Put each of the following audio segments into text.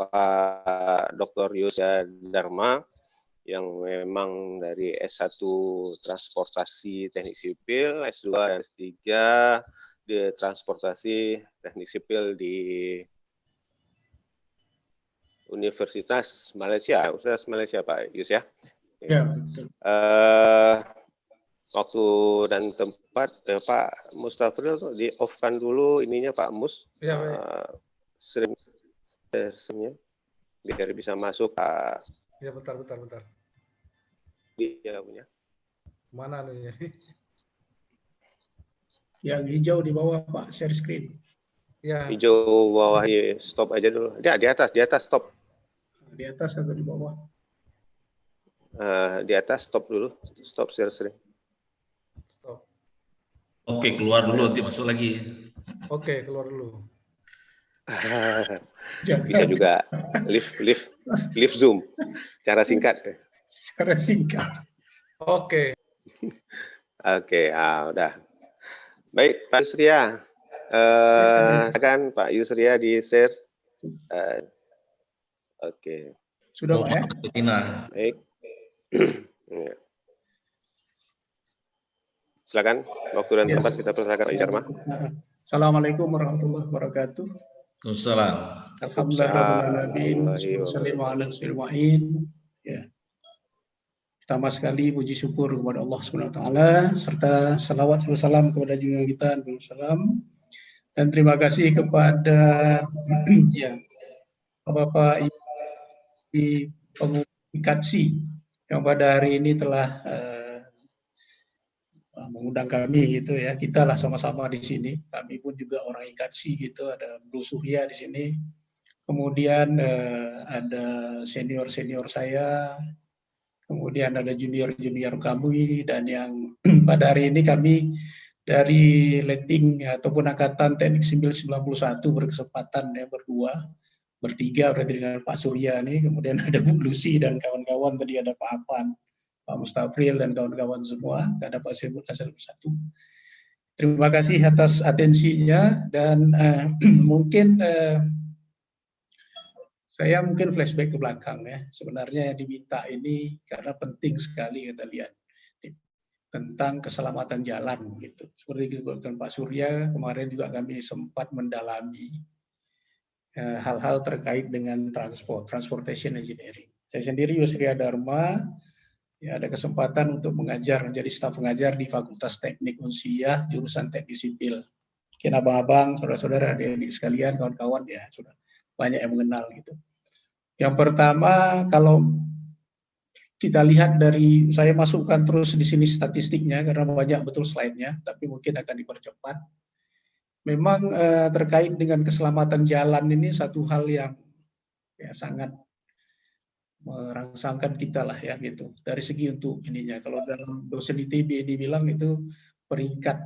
Pak Dr. Yusya Dharma yang memang dari S1 Transportasi Teknik Sipil, S2 dan S3 di Transportasi Teknik Sipil di Universitas Malaysia Pak Yus ya. Ya, betul. Waktu dan tempat Pak Mustafril di off-kan dulu ininya Pak Mus. Ya, streamnya biar bisa masuk Pak. Ya, bentar. Dia punya. Mana nih? Yang hijau di bawah Pak, share screen. Ya. Hijau bawah stop aja dulu. Dia di atas stop. Di atas atau di bawah? Di atas stop dulu, stop share screen. Stop. Oke, keluar dulu nanti masuk lagi. Oke, keluar dulu. Bisa juga live Zoom. Cara singkat. Cara singkat. Oke. Oke, udah. Baik, Pak Yusria. Silakan Pak Yusria di share. Oke. Sudah Pak ya? Tina. Baik. Silakan, waktu dan tempat kita persilakan Pak Dharma. Assalamualaikum warahmatullahi wabarakatuh. Waalaikumsalam. Alhamdulillah. Ya. Pertama sekali puji syukur kepada Allah SWT serta salawat dan salam kepada junjungan kita Nabi Sallam, dan terima kasih kepada ya Bapak Ibu Pengukatsi yang pada hari ini telah mengundang kami gitu ya. Kita lah sama-sama di sini. Kami pun juga orang Ikatsi gitu. Ada Bro Surya di sini. Kemudian ada senior saya. Kemudian ada junior kami, dan yang pada hari ini kami dari Leting ataupun Angkatan Teknik Sipil 91 berkesempatan ya bertiga berarti dengan Pak Surya nih, kemudian ada Bu Lucy dan kawan-kawan, tadi ada Pak Apan, Pak Mustafril dan kawan-kawan semua, ada Pak Sebut Kasar Bersatu. Terima kasih atas atensinya, dan mungkin saya flashback ke belakang ya. Sebenarnya yang diminta ini karena penting sekali kita lihat tentang keselamatan jalan gitu. Seperti disebutkan Pak Surya, kemarin juga kami sempat mendalami hal-hal terkait dengan transportation engineering. Saya sendiri Yusria Dharma, ya ada kesempatan untuk mengajar, menjadi staf pengajar di Fakultas Teknik Unsiyah, jurusan Teknik Sipil. Mungkin abang-abang, saudara-saudara, adik-adik sekalian, kawan-kawan ya sudah banyak yang mengenal gitu. Yang pertama, kalau kita lihat dari, saya masukkan terus di sini statistiknya karena banyak betul slide-nya, tapi mungkin akan dipercepat. Memang terkait dengan keselamatan jalan ini satu hal yang ya sangat merangsangkan kita lah ya gitu. Dari segi untuk ininya, kalau dalam dosen ITB ini bilang itu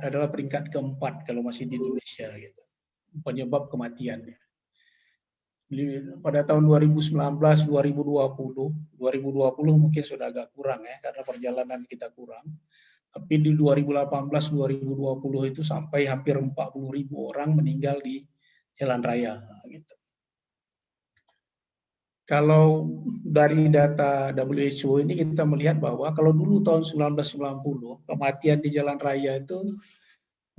adalah peringkat keempat kalau masih di Indonesia gitu, penyebab kematiannya. Pada tahun 2019, 2020 mungkin sudah agak kurang ya, karena perjalanan kita kurang. Tapi di 2018, 2020 itu sampai hampir 40.000 orang meninggal di jalan raya. Gitu. Kalau dari data WHO ini kita melihat bahwa kalau dulu tahun 1990 kematian di jalan raya itu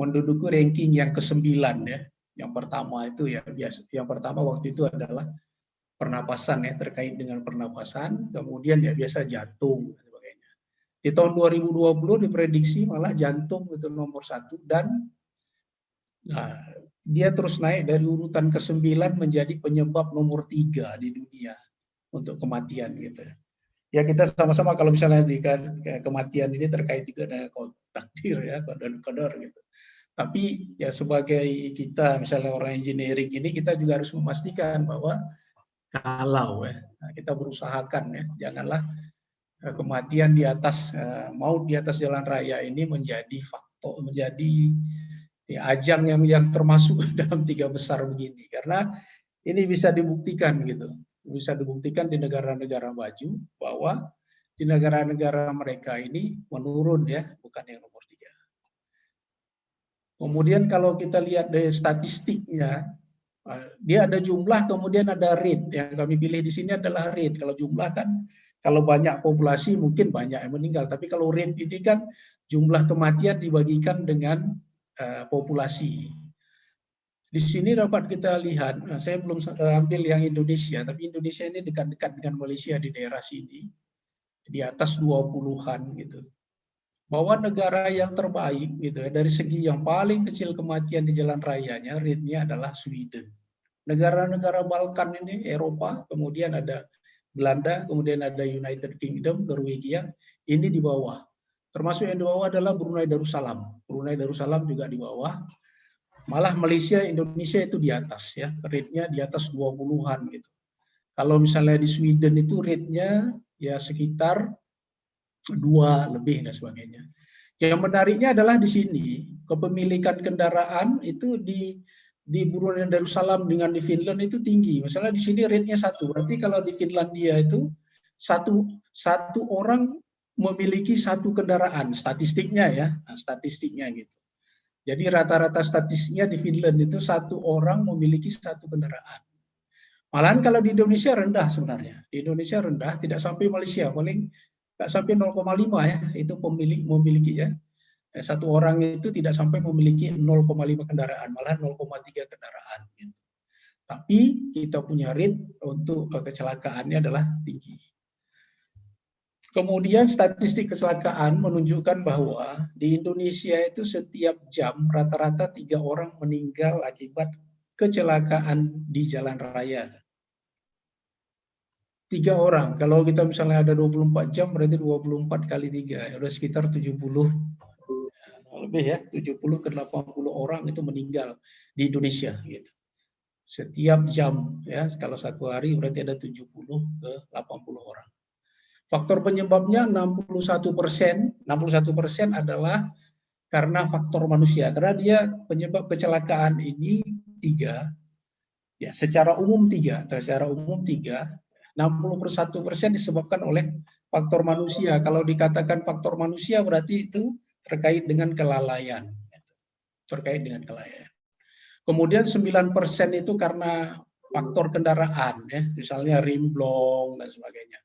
menduduki ranking yang ke-9 ya. Yang pertama itu ya biasa. Yang pertama waktu itu adalah pernapasan ya, terkait dengan pernapasan, kemudian ya biasa jantung dan sebagainya. Di tahun 2020 diprediksi malah jantung itu nomor 1, dan nah, dia terus naik dari urutan ke-9 menjadi penyebab nomor 3 di dunia untuk kematian gitu. Ya kita sama-sama kalau misalnya di kematian ini terkait juga dengan takdir ya, dan qadar gitu. Tapi ya sebagai kita misalnya orang engineering ini, kita juga harus memastikan bahwa kalau ya kita berusahakan ya janganlah kematian di atas maut di atas jalan raya ini menjadi faktor, menjadi ya, ajang yang termasuk dalam 3 besar begini, karena ini bisa dibuktikan gitu, bisa dibuktikan di negara-negara maju bahwa di negara-negara mereka ini menurun ya, bukan yang nomor 3. Kemudian kalau kita lihat dari statistiknya, Dia ada jumlah, kemudian ada rate. Yang kami pilih di sini adalah rate. Kalau jumlah kan, kalau banyak populasi mungkin banyak yang meninggal. Tapi kalau rate ini kan jumlah kematian dibagikan dengan populasi. Di sini dapat kita lihat, saya belum ambil yang Indonesia, tapi Indonesia ini dekat-dekat dengan Malaysia di daerah sini. Di atas 20-an gitu. Bahwa negara yang terbaik gitu ya, dari segi yang paling kecil kematian di jalan rayanya, rate-nya adalah Sweden. Negara-negara Balkan ini, Eropa, kemudian ada Belanda, kemudian ada United Kingdom, Norwegia, ini di bawah. Termasuk yang di bawah adalah Brunei Darussalam. Brunei Darussalam juga di bawah. Malah Malaysia, Indonesia itu di atas ya, rate-nya di atas 20-an gitu. Kalau misalnya di Sweden itu rate-nya ya sekitar 2 lebih dan sebagainya. Yang menariknya adalah di sini kepemilikan kendaraan itu di Brunei Darussalam dengan di Finland itu tinggi. Misalnya di sini rate-nya 1. Berarti kalau di Finlandia itu satu orang memiliki 1 kendaraan, statistiknya ya, statistiknya gitu. Jadi rata-rata statistiknya di Finland itu 1 orang memiliki 1 kendaraan. Malahan kalau di Indonesia rendah sebenarnya. Di Indonesia rendah, tidak sampai Malaysia, paling nggak sampai 0,5 ya, itu memiliki ya. 1 orang itu tidak sampai memiliki 0,5 kendaraan, malah 0,3 kendaraan. Gitu. Tapi kita punya rate untuk kecelakaannya adalah tinggi. Kemudian statistik kecelakaan menunjukkan bahwa di Indonesia itu setiap jam rata-rata 3 orang meninggal akibat kecelakaan di jalan raya. 3 orang. Kalau kita misalnya ada 24 jam berarti 24 kali 3. Ya udah sekitar 70 lebih ya, 70 ke 80 orang itu meninggal di Indonesia gitu. Setiap jam ya, kalau 1 hari berarti ada 70 ke 80 orang. Faktor penyebabnya 61%. 61% adalah karena faktor manusia. Karena dia penyebab kecelakaan ini 3. Ya, secara umum 3. Secara umum 3. 61% disebabkan oleh faktor manusia. Kalau dikatakan faktor manusia berarti itu terkait dengan kelalaian. Terkait dengan kelalaian. Kemudian 9% itu karena faktor kendaraan, ya, misalnya rim blong dan sebagainya.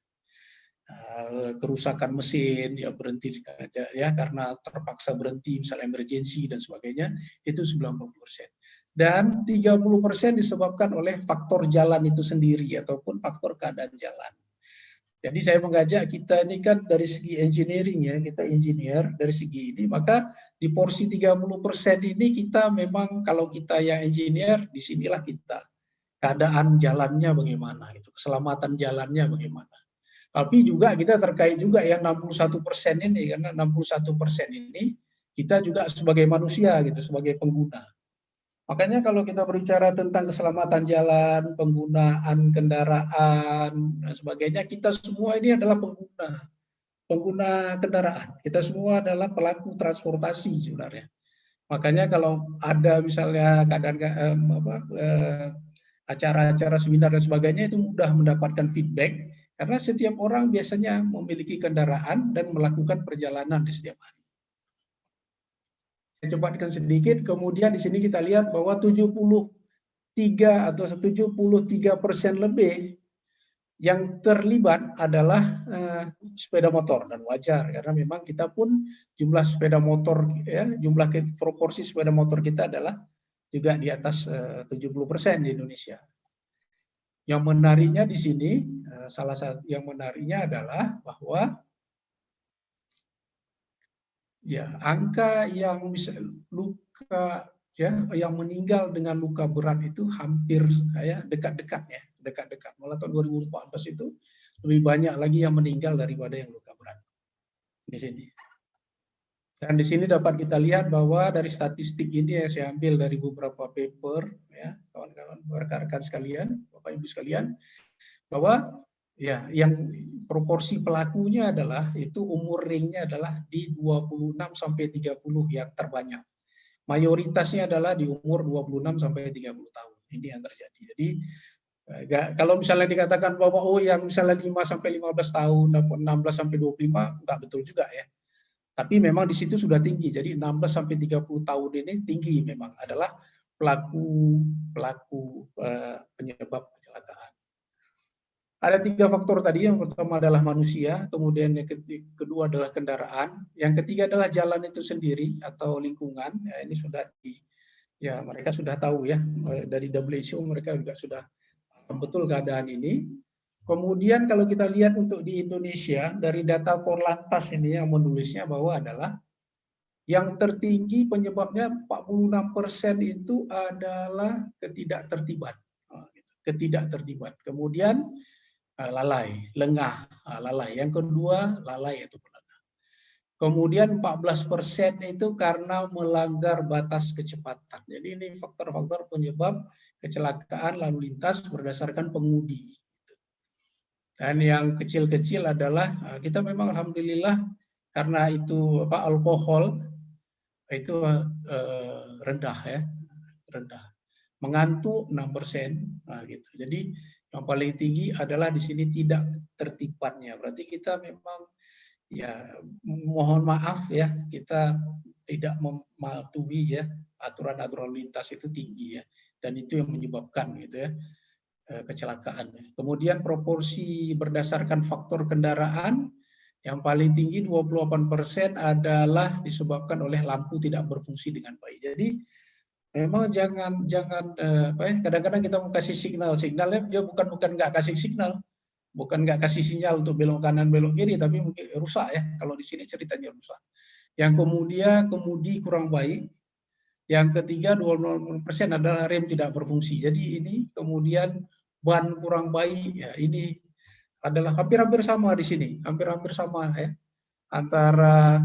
Kerusakan mesin, ya berhenti ya karena terpaksa berhenti, misalnya emergency dan sebagainya, itu 90%. Dan 30% disebabkan oleh faktor jalan itu sendiri ataupun faktor keadaan jalan. Jadi saya mengajak kita ini kan dari segi engineering ya, kita engineer dari segi ini, maka di porsi 30% ini kita memang kalau kita yang engineer, disinilah kita keadaan jalannya bagaimana, gitu, keselamatan jalannya bagaimana. Tapi juga kita terkait juga yang 61% ini, karena 61% ini kita juga sebagai manusia gitu, sebagai pengguna. Makanya kalau kita berbicara tentang keselamatan jalan, penggunaan kendaraan, dan sebagainya, kita semua ini adalah pengguna kendaraan. Kita semua adalah pelaku transportasi sebenarnya. Makanya kalau ada misalnya acara-acara seminar dan sebagainya, itu mudah mendapatkan feedback, karena setiap orang biasanya memiliki kendaraan dan melakukan perjalanan di setiap hari. Saya cepatkan sedikit, kemudian di sini kita lihat bahwa 73 atau 73% lebih yang terlibat adalah sepeda motor, dan wajar karena memang kita pun jumlah sepeda motor ya, jumlah proporsi sepeda motor kita adalah juga di atas 70% di Indonesia. Yang menariknya di sini, salah satu yang menariknya adalah bahwa ya, angka yang luka ya, yang meninggal dengan luka berat itu hampir ya dekat-dekat. Malah tahun 2014 itu lebih banyak lagi yang meninggal daripada yang luka berat di sini. Dan di sini dapat kita lihat bahwa dari statistik ini yang saya ambil dari beberapa paper ya, kawan-kawan rekan-rekan sekalian, Bapak Ibu sekalian, bahwa ya, yang proporsi pelakunya adalah itu umur ringnya adalah di 26 sampai 30 yang terbanyak. Mayoritasnya adalah di umur 26 sampai 30 tahun. Ini yang terjadi. Jadi kalau misalnya dikatakan bahwa yang misalnya 5 sampai 15 tahun ataupun 16 sampai 25 enggak betul juga ya. Tapi memang di situ sudah tinggi. Jadi 16 sampai 30 tahun ini tinggi memang adalah pelaku penyebab kecelakaan. Ada 3 faktor tadi. Yang pertama adalah manusia, kemudian yang kedua adalah kendaraan, yang ketiga adalah jalan itu sendiri atau lingkungan. Ya, ini sudah mereka sudah tahu ya, dari WHO mereka juga sudah betul keadaan ini. Kemudian kalau kita lihat untuk di Indonesia, dari data Korlantas ini yang menulisnya bahwa adalah yang tertinggi penyebabnya 46% itu adalah ketidaktertiban. Ketidaktertiban. Kemudian lalai, lengah, lalai. Yang kedua, lalai atau pelanggar. Kemudian 14% itu karena melanggar batas kecepatan. Jadi ini faktor-faktor penyebab kecelakaan lalu lintas berdasarkan pengemudi. Dan yang kecil-kecil adalah kita memang alhamdulillah karena itu alkohol itu rendah ya, rendah. Mengantuk 6%, gitu. Jadi yang paling tinggi adalah di sini tidak tertibannya. Berarti kita memang ya mohon maaf ya, kita tidak mematuhi ya aturan-aturan lintas itu tinggi ya, dan itu yang menyebabkan gitu ya kecelakaan. Kemudian proporsi berdasarkan faktor kendaraan yang paling tinggi 28% adalah disebabkan oleh lampu tidak berfungsi dengan baik. Jadi memang jangan kadang-kadang kita mau kasih signalnya dia bukan nggak kasih signal, bukan nggak kasih sinyal untuk belok kanan belok kiri, tapi mungkin rusak ya, kalau di sini ceritanya rusak. Yang kemudian kemudi kurang baik, yang ketiga 20% adalah rem tidak berfungsi. Jadi ini kemudian ban kurang baik ya, ini adalah hampir-hampir sama di sini, hampir-hampir sama ya, antara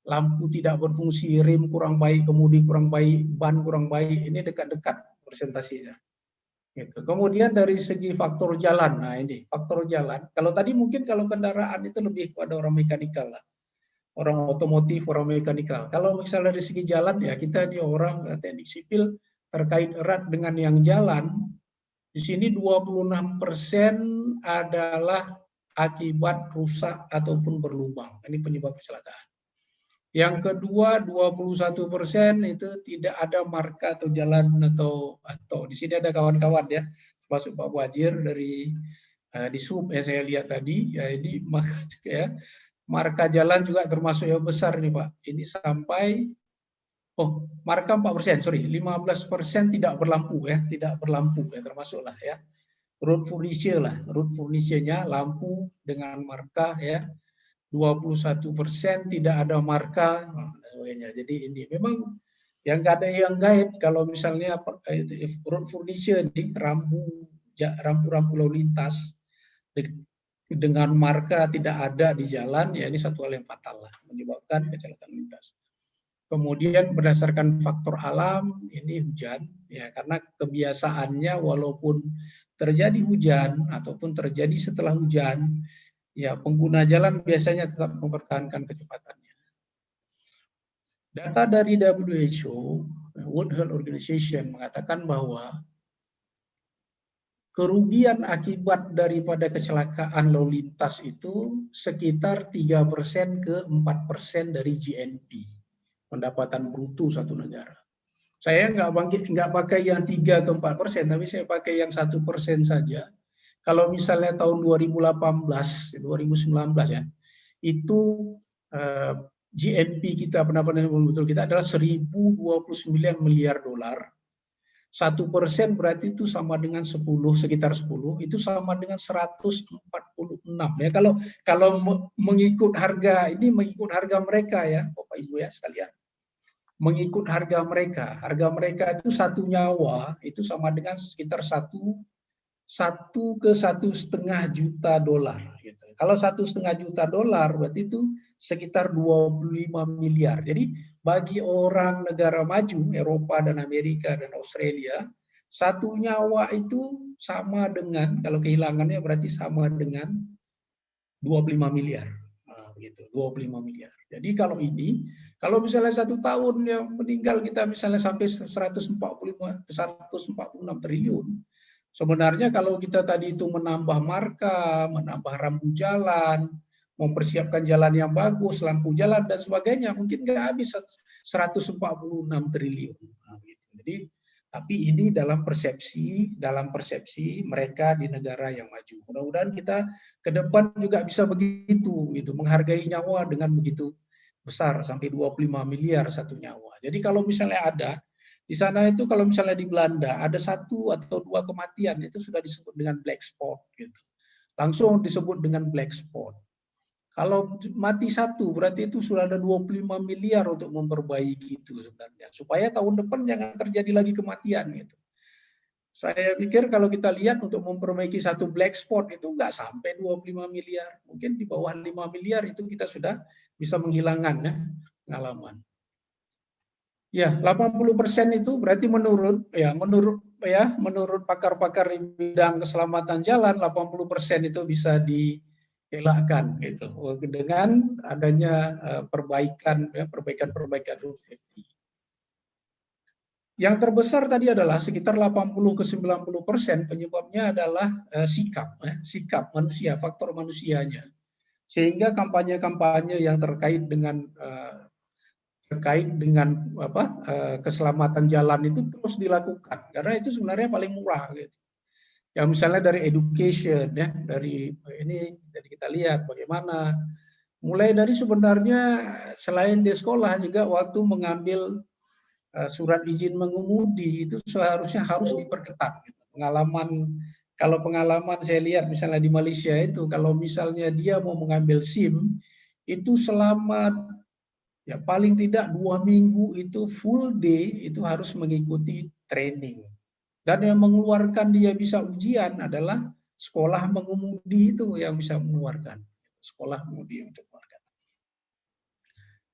lampu tidak berfungsi, rem kurang baik, kemudi kurang baik, ban kurang baik, ini dekat-dekat presentasinya. Gitu. Kemudian dari segi faktor jalan, nah ini faktor jalan. Kalau tadi mungkin kalau kendaraan itu lebih pada orang mekanikal lah, orang otomotif, orang mekanikal. Kalau misalnya dari segi jalan ya kita ini orang teknik sipil terkait erat dengan yang jalan. Di sini 26% adalah akibat rusak ataupun berlubang. Ini penyebab kecelakaan. Yang kedua 21% itu tidak ada marka atau jalan atau di sini ada kawan-kawan ya, termasuk Pak Wajir dari di SUB ya saya lihat tadi ya, ini marka jalan juga termasuk yang besar nih Pak. Ini sampai marka 4%, 15% tidak berlampu ya, termasuklah ya. Road furniture lah, road furniture-nya lampu dengan marka ya. 21% tidak ada marka. Jadi ini memang yang nggak ada yang gaib. Kalau misalnya road furniture ini rampu-rampu lalu lintas dengan marka tidak ada di jalan, ya ini satu hal yang fatal lah, menyebabkan kecelakaan lintas. Kemudian berdasarkan faktor alam, ini hujan, ya karena kebiasaannya walaupun terjadi hujan ataupun terjadi setelah hujan, ya pengguna jalan biasanya tetap mempertahankan kecepatannya. Data dari WHO, World Health Organization, mengatakan bahwa kerugian akibat daripada kecelakaan lalu lintas itu sekitar 3% ke 4% dari GNP, pendapatan bruto satu negara. Saya nggak pakai yang 3 ke 4%, tapi saya pakai yang 1% saja. Kalau misalnya tahun 2018, 2019 ya, itu GNP kita, pendapatan bruto kita adalah 1.029 miliar dolar. 1% berarti itu sama dengan 10, sekitar 10, itu sama dengan 146 ya. Kalau mengikut harga, ini mengikut harga mereka ya, Bapak Ibu ya sekalian. Mengikut harga mereka itu satu nyawa itu sama dengan sekitar 1 ke 1,5 juta dolar. Gitu. Kalau 1,5 juta dolar berarti itu sekitar 25 miliar. Jadi bagi orang negara maju, Eropa dan Amerika dan Australia, satu nyawa itu sama dengan, kalau kehilangannya berarti sama dengan 25 miliar. Nah, begitu, 25 miliar. Jadi kalau misalnya 1 tahun yang meninggal kita misalnya sampai 146 triliun, sebenarnya kalau kita tadi itu menambah marka, menambah rambu jalan, mempersiapkan jalan yang bagus, lampu jalan dan sebagainya, mungkin nggak habis 146 triliun. Nah, gitu. Jadi Tapi ini dalam persepsi mereka di negara yang maju. Mudah-mudahan kita ke depan juga bisa begitu, gitu, menghargai nyawa dengan begitu besar sampai 25 miliar satu nyawa. Jadi kalau misalnya ada di sana itu, kalau misalnya di Belanda ada 1 atau 2 kematian, itu sudah disebut dengan black spot, gitu. Langsung disebut dengan black spot. Kalau mati 1 berarti itu sudah ada 25 miliar untuk memperbaiki itu sebenarnya. Supaya tahun depan jangan terjadi lagi kematian, gitu. Saya pikir kalau kita lihat untuk memperbaiki 1 black spot itu nggak sampai 25 miliar. Mungkin di bawah 5 miliar itu kita sudah bisa menghilangkan ya, pengalaman. Ya, 80% itu berarti menurut pakar-pakar di bidang keselamatan jalan, 80% itu bisa dielakkan gitu dengan adanya perbaikan road safety. Yang terbesar tadi adalah sekitar 80 ke 90% penyebabnya adalah sikap manusia, faktor manusianya. Sehingga kampanye-kampanye yang terkait dengan keselamatan jalan itu terus dilakukan karena itu sebenarnya paling murah, gitu. Ya misalnya dari education ya, dari kita lihat bagaimana mulai dari sebenarnya selain di sekolah juga waktu mengambil surat izin mengemudi itu seharusnya harus diperketat, gitu. Kalau pengalaman saya lihat misalnya di Malaysia itu, kalau misalnya dia mau mengambil SIM itu selama ya paling tidak 2 minggu itu full day itu harus mengikuti training. Dan yang mengeluarkan dia bisa ujian adalah sekolah mengemudi itu yang bisa mengeluarkan. Sekolah mengemudi untuk mengeluarkan.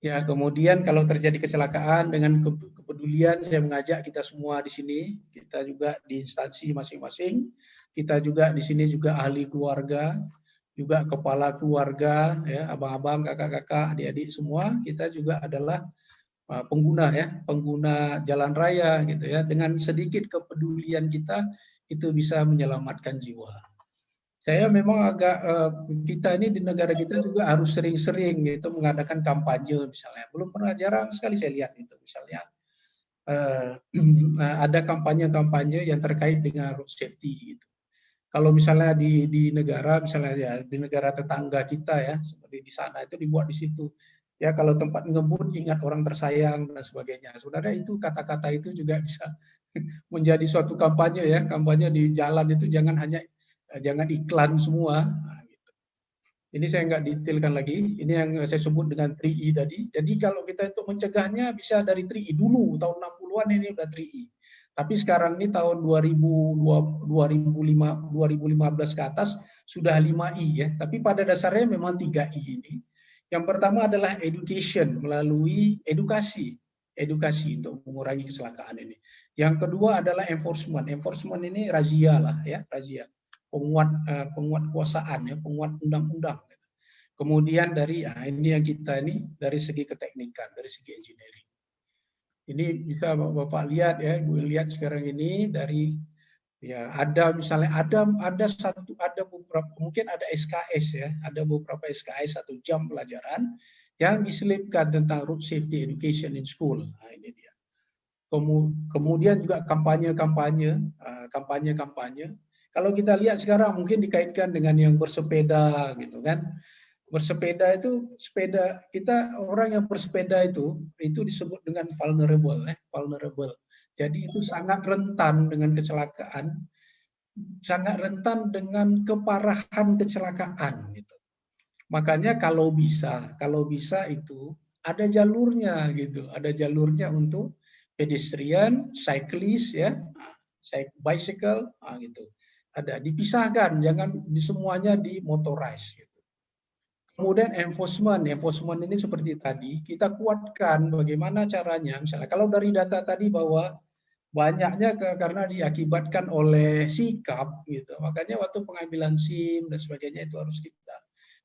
Ya, kemudian kalau terjadi kecelakaan dengan kepedulian, saya mengajak kita semua di sini, kita juga di instansi masing-masing, kita juga di sini juga ahli keluarga, juga kepala keluarga, ya, abang-abang, kakak-kakak, adik-adik semua, kita juga adalah pengguna jalan raya, gitu ya. Dengan sedikit kepedulian kita itu bisa menyelamatkan jiwa. Saya memang kita ini di negara kita juga harus sering-sering gitu mengadakan kampanye misalnya. Belum pernah, jarang sekali saya lihat itu misalnya ada kampanye-kampanye yang terkait dengan road safety gitu. Kalau misalnya di negara misalnya ya di negara tetangga kita ya seperti di sana itu dibuat di situ. Ya kalau tempat ngebut ingat orang tersayang dan sebagainya. Sebenarnya itu kata-kata itu juga bisa menjadi suatu kampanye ya. Kampanye di jalan itu jangan iklan semua. Nah, gitu. Ini saya nggak detailkan lagi. Ini yang saya sebut dengan 3E tadi. Jadi kalau kita untuk mencegahnya bisa dari 3E dulu tahun 60-an ini udah 3E. Tapi sekarang ini tahun 2015 ke atas sudah 5I ya. Tapi pada dasarnya memang 3I ini. Yang pertama adalah education melalui edukasi untuk mengurangi kecelakaan ini. Yang kedua adalah enforcement. Enforcement ini razia lah ya, razia. Penguat kuasaan ya, penguat undang-undang. Kemudian ini yang kita ini dari segi keteknikan, dari segi engineering. Ini bisa Bapak lihat ya, Ibu lihat sekarang ini dari ya ada misalnya ada beberapa mungkin ada SKS ya, ada beberapa SKS 1 jam pelajaran yang diselipkan tentang road safety education in school. Nah, ini dia. Kemudian juga kampanye-kampanye. Kalau kita lihat sekarang mungkin dikaitkan dengan yang bersepeda gitu kan. Bersepeda itu kita orang yang bersepeda itu disebut dengan vulnerable ya, vulnerable. Jadi itu sangat rentan dengan kecelakaan, sangat rentan dengan keparahan kecelakaan gitu. Makanya kalau bisa itu ada jalurnya gitu, ada jalurnya untuk pedestrian, cyclist ya, bicycle gitu. Ada dipisahkan, jangan semuanya di motorized gitu. Kemudian enforcement ini seperti tadi kita kuatkan bagaimana caranya. Misalnya kalau dari data tadi bahwa banyaknya karena diakibatkan oleh sikap gitu. Makanya waktu pengambilan SIM dan sebagainya itu harus kita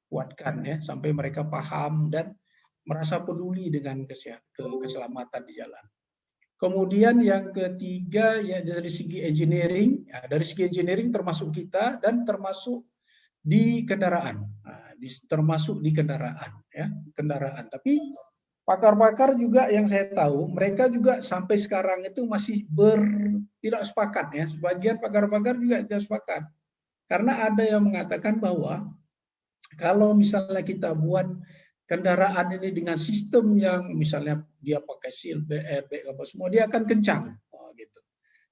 kuatkan ya sampai mereka paham dan merasa peduli dengan keselamatan di jalan. Kemudian yang ketiga ya dari segi engineering, ya, dari segi engineering termasuk kita dan termasuk di kendaraan, termasuk di kendaraan ya, kendaraan. Tapi pakar-pakar juga yang saya tahu, mereka juga sampai sekarang itu masih tidak sepakat ya. Sebagian pakar-pakar juga tidak sepakat. Karena ada yang mengatakan bahwa kalau misalnya kita buat kendaraan ini dengan sistem yang misalnya dia pakai seal, airbag apa semua, dia akan kencang. Oh, gitu.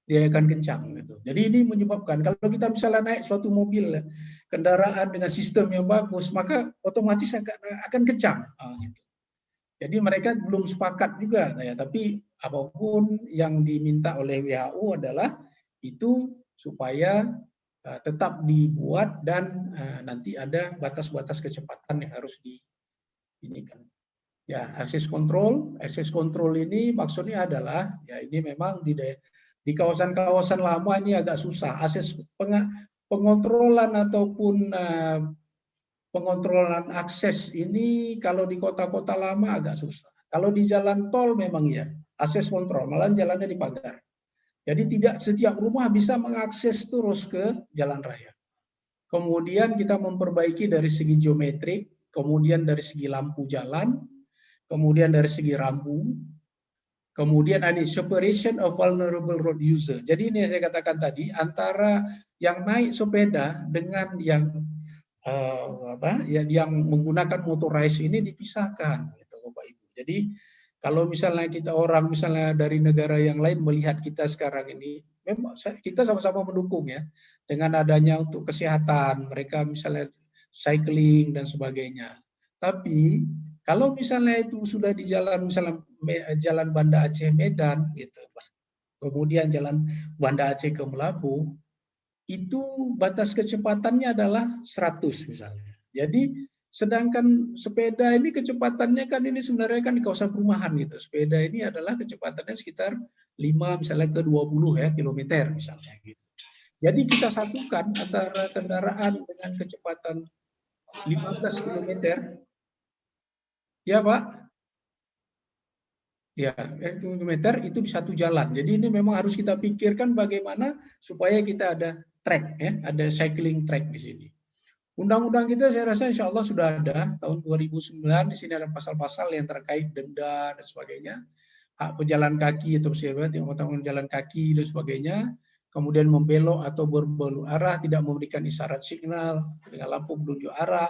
Dia akan kencang gitu. Jadi ini menyebabkan kalau kita misalnya naik suatu mobil kendaraan dengan sistem yang bagus, maka otomatis akan kencang. Oh, gitu. Jadi mereka belum sepakat juga, ya. Tapi apapun yang diminta oleh WHO adalah itu supaya tetap dibuat dan nanti ada batas-batas kecepatan yang harus diinikan. Ya, akses kontrol ini maksudnya adalah ya ini memang di kawasan-kawasan lama ini agak susah akses pengontrolan ataupun pengontrolan akses ini kalau di kota-kota lama agak susah. Kalau di jalan tol memang ya, akses kontrol, malah jalannya dipagar. Jadi tidak setiap rumah bisa mengakses terus ke jalan raya. Kemudian kita memperbaiki dari segi geometrik, kemudian dari segi lampu jalan, kemudian dari segi rambu, kemudian ada separation of vulnerable road user. Jadi ini yang saya katakan tadi, antara yang naik sepeda dengan yang yang menggunakan motorized ini dipisahkan, gitu Bapak Ibu. Jadi kalau misalnya kita orang misalnya dari negara yang lain melihat kita sekarang ini, memang kita sama-sama mendukung ya dengan adanya untuk kesehatan, mereka misalnya cycling dan sebagainya. Tapi kalau misalnya itu sudah di jalan misalnya jalan Banda Aceh Medan gitu, kemudian jalan Banda Aceh ke Melabu, itu batas kecepatannya adalah 100 misalnya. Jadi sedangkan sepeda ini kecepatannya kan ini sebenarnya kan di kawasan perumahan gitu. Sepeda ini adalah kecepatannya sekitar 5 misalnya ke 20 ya kilometer misalnya gitu. Jadi kita satukan antara kendaraan dengan kecepatan 15 kilometer. Ya, Pak. Ya, kilometer itu di satu jalan. Jadi ini memang harus kita pikirkan bagaimana supaya kita ada track ya, ada cycling track di sini. Undang-undang kita saya rasa insya Allah sudah ada tahun 2009, di sini ada pasal-pasal yang terkait denda dan sebagainya, hak pejalan kaki atau siapa yang menggunakan jalan kaki dan sebagainya, kemudian membelok atau berbelok arah, tidak memberikan isyarat signal dengan lampu penunjuk arah,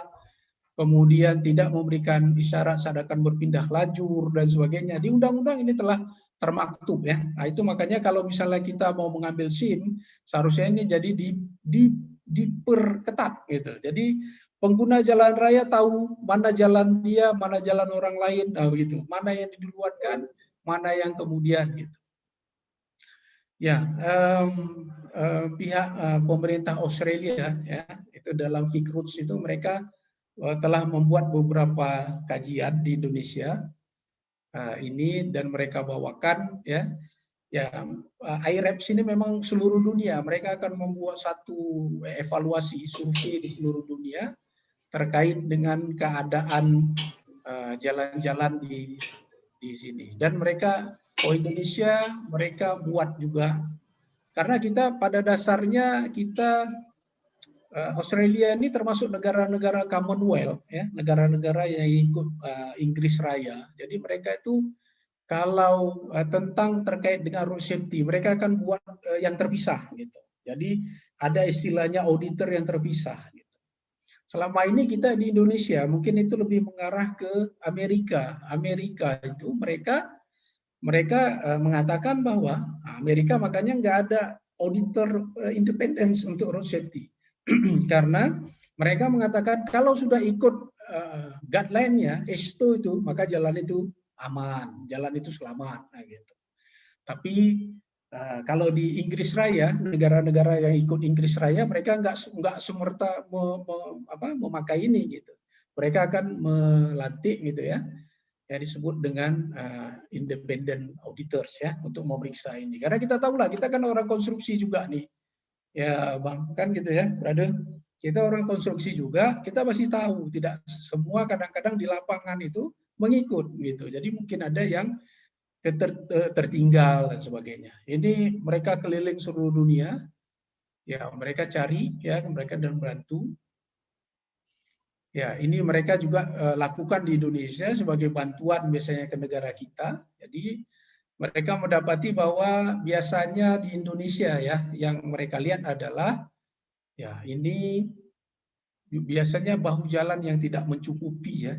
kemudian tidak memberikan isyarat saat akan berpindah lajur dan sebagainya. Di undang-undang ini telah termaktub ya. Nah, itu makanya kalau misalnya kita mau mengambil SIM, seharusnya ini jadi diperketat gitu. Jadi pengguna jalan raya tahu mana jalan dia, mana jalan orang lain, nah begitu. Mana yang diduluankan, mana yang kemudian gitu. Ya, pihak pemerintah Australia ya, itu dalam FICRUTS itu mereka telah membuat beberapa kajian di Indonesia ini dan mereka bawakan ya. Ya, IREPS ini memang seluruh dunia. Mereka akan membuat satu evaluasi survei di seluruh dunia terkait dengan keadaan jalan-jalan di sini. Dan mereka, Indonesia, mereka buat juga. Karena kita pada dasarnya kita Australia ini termasuk negara-negara Commonwealth, ya, negara-negara yang ikut Inggris Raya. Jadi mereka itu kalau tentang terkait dengan road safety, mereka akan buat yang terpisah gitu. Jadi ada istilahnya auditor yang terpisah gitu. Selama ini kita di Indonesia mungkin itu lebih mengarah ke Amerika. Amerika itu mereka mengatakan bahwa Amerika makanya nggak ada auditor independence untuk road safety. Karena mereka mengatakan kalau sudah ikut guideline-nya, ESTO itu, maka jalan itu aman, jalan itu selamat, nah gitu. Tapi kalau di Inggris Raya, negara-negara yang ikut Inggris Raya, mereka nggak semerta memakai ini gitu. Mereka akan melantik gitu ya, yang disebut dengan independent auditors ya untuk memeriksa ini. Karena kita tahu lah, kita kan orang konstruksi juga nih, ya Bang, kan gitu ya, brother. Kita orang konstruksi juga, kita pasti tahu tidak semua kadang-kadang di lapangan itu mengikut gitu. Jadi mungkin ada yang tertinggal dan sebagainya. Ini mereka keliling seluruh dunia, ya mereka cari, ya mereka dan bantu. Ya, ini mereka juga lakukan di Indonesia sebagai bantuan biasanya ke negara kita. Jadi mereka mendapati bahwa biasanya di Indonesia ya yang mereka lihat adalah ya ini biasanya bahu jalan yang tidak mencukupi ya,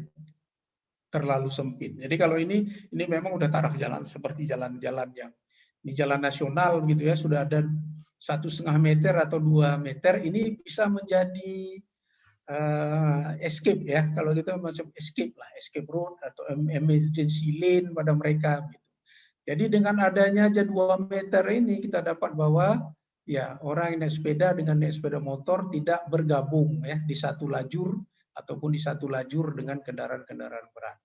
terlalu sempit. Jadi kalau ini memang udah taraf jalan seperti jalan-jalan yang di jalan nasional gitu ya sudah ada 1,5 meter atau 2 meter, ini bisa menjadi escape ya, kalau kita macam escape lah, escape road atau emergency lane pada mereka gitu. Jadi dengan adanya aja 2 meter ini kita dapat bahwa ya orang yang naik sepeda dengan naik sepeda motor tidak bergabung ya di satu lajur ataupun di satu lajur dengan kendaraan-kendaraan berat.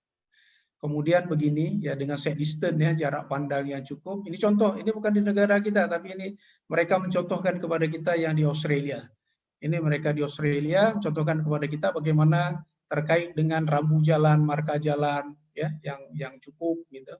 Kemudian begini ya, dengan set distance ya, jarak pandang yang cukup. Ini contoh, ini bukan di negara kita tapi ini mereka mencontohkan kepada kita yang di Australia. Ini mereka di Australia mencontohkan kepada kita bagaimana terkait dengan rambu jalan, marka jalan ya yang cukup gitu.